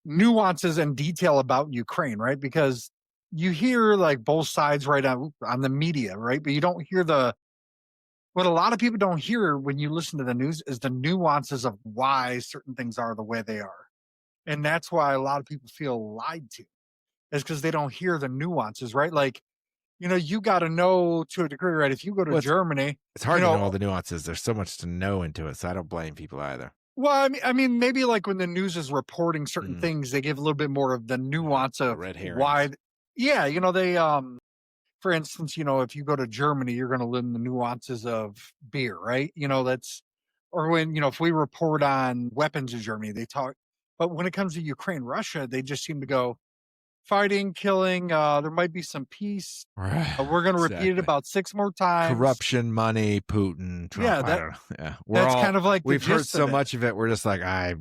nuances and detail about Ukraine, right? Because you hear like both sides right on the media, right? But you don't hear what a lot of people don't hear when you listen to the news is the nuances of why certain things are the way they are. And that's why a lot of people feel lied to. is because they don't hear the nuances, right? Like, you got to know to a degree, right? If you go to Well, Germany, it's hard to know all the nuances. There's so much to know into it, so I don't blame people either. well, I mean, maybe like when the news is reporting certain things, they give a little bit more of the nuance of red herrings. why. Yeah, they for instance, if you go to Germany, you're going to learn the nuances of beer, right? Or when, if we report on weapons in Germany, they talk, but when it comes to Ukraine, Russia, they just seem to go fighting, killing, there might be some peace. Right. We're going to repeat it about 6 more times. Corruption, money, Putin, Trump. Yeah, I don't know. Yeah. That's kind of like we've heard so of much of it. We're just like, right.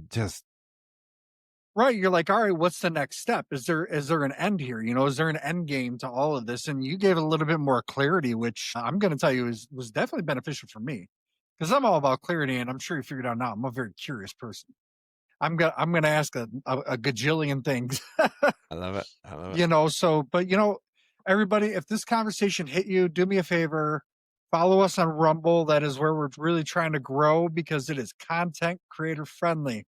You're like, all right, what's the next step? Is there an end here? Is there an end game to all of this? And you gave it a little bit more clarity, which I'm going to tell you was definitely beneficial for me, because I'm all about clarity, and I'm sure you figured out now. I'm a very curious person. I'm gonna ask a gajillion things. I love it. So, but everybody, if this conversation hit you, do me a favor, follow us on Rumble. That is where we're really trying to grow, because it is content creator friendly.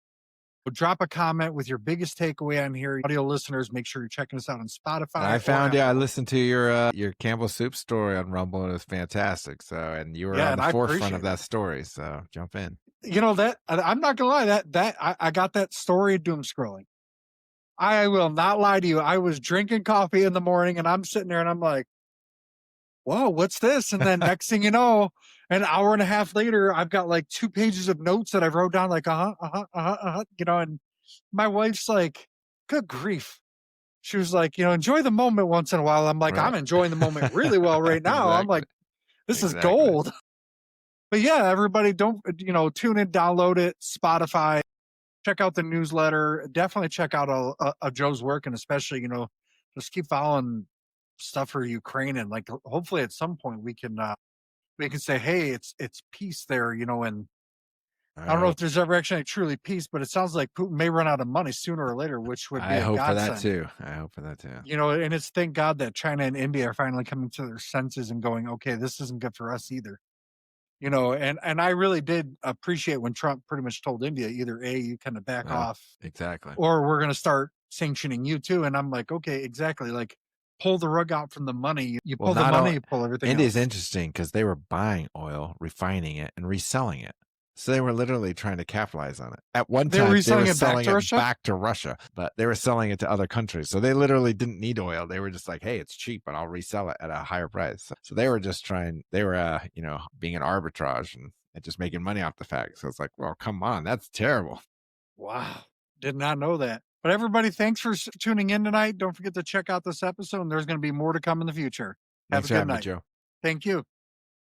Drop a comment with your biggest takeaway on here. Audio listeners, make sure you're checking us out on Spotify. I found I listened to your Campbell Soup story on Rumble, and it was fantastic. So, and you were on the forefront of that story. So jump in. That I'm not gonna lie, that I got that story doom scrolling. I will not lie to you. I was drinking coffee in the morning, and I'm sitting there and I'm like, whoa, what's this? And then next thing you know, an hour and a half later, I've got like 2 pages of notes that I wrote down, like, and my wife's like, good grief. She was like, enjoy the moment once in a while. I'm like, right. I'm enjoying the moment really well right now. Exactly. I'm like, this is gold. But yeah, everybody don't, tune in, download it, Spotify, check out the newsletter. Definitely check out Joe's work, and especially, just keep following stuff for Ukraine. And like, hopefully at some point we can say, hey, it's peace there, and I don't know if there's ever actually truly peace, but it sounds like Putin may run out of money sooner or later, which would be I hope for that too. I hope for that too. And it's thank God that China and India are finally coming to their senses and going, okay, this isn't good for us either. And I really did appreciate when Trump pretty much told India, either A, you kind of back off. Exactly. Or we're going to start sanctioning you too. And I'm like, okay, exactly. Like, pull the rug out from the money. You pull the money, you pull everything India's interesting because they were buying oil, refining it, and reselling it. So they were literally trying to capitalize on it. At one time, they were selling it back to Russia, but they were selling it to other countries. So they literally didn't need oil. They were just like, hey, it's cheap, but I'll resell it at a higher price. So they were just being an arbitrage and just making money off the fact. So it's like, well, come on, that's terrible. Wow. Did not know that. But everybody, thanks for tuning in tonight. Don't forget to check out this episode, and there's going to be more to come in the future. Have a good night, Joe. Thank you.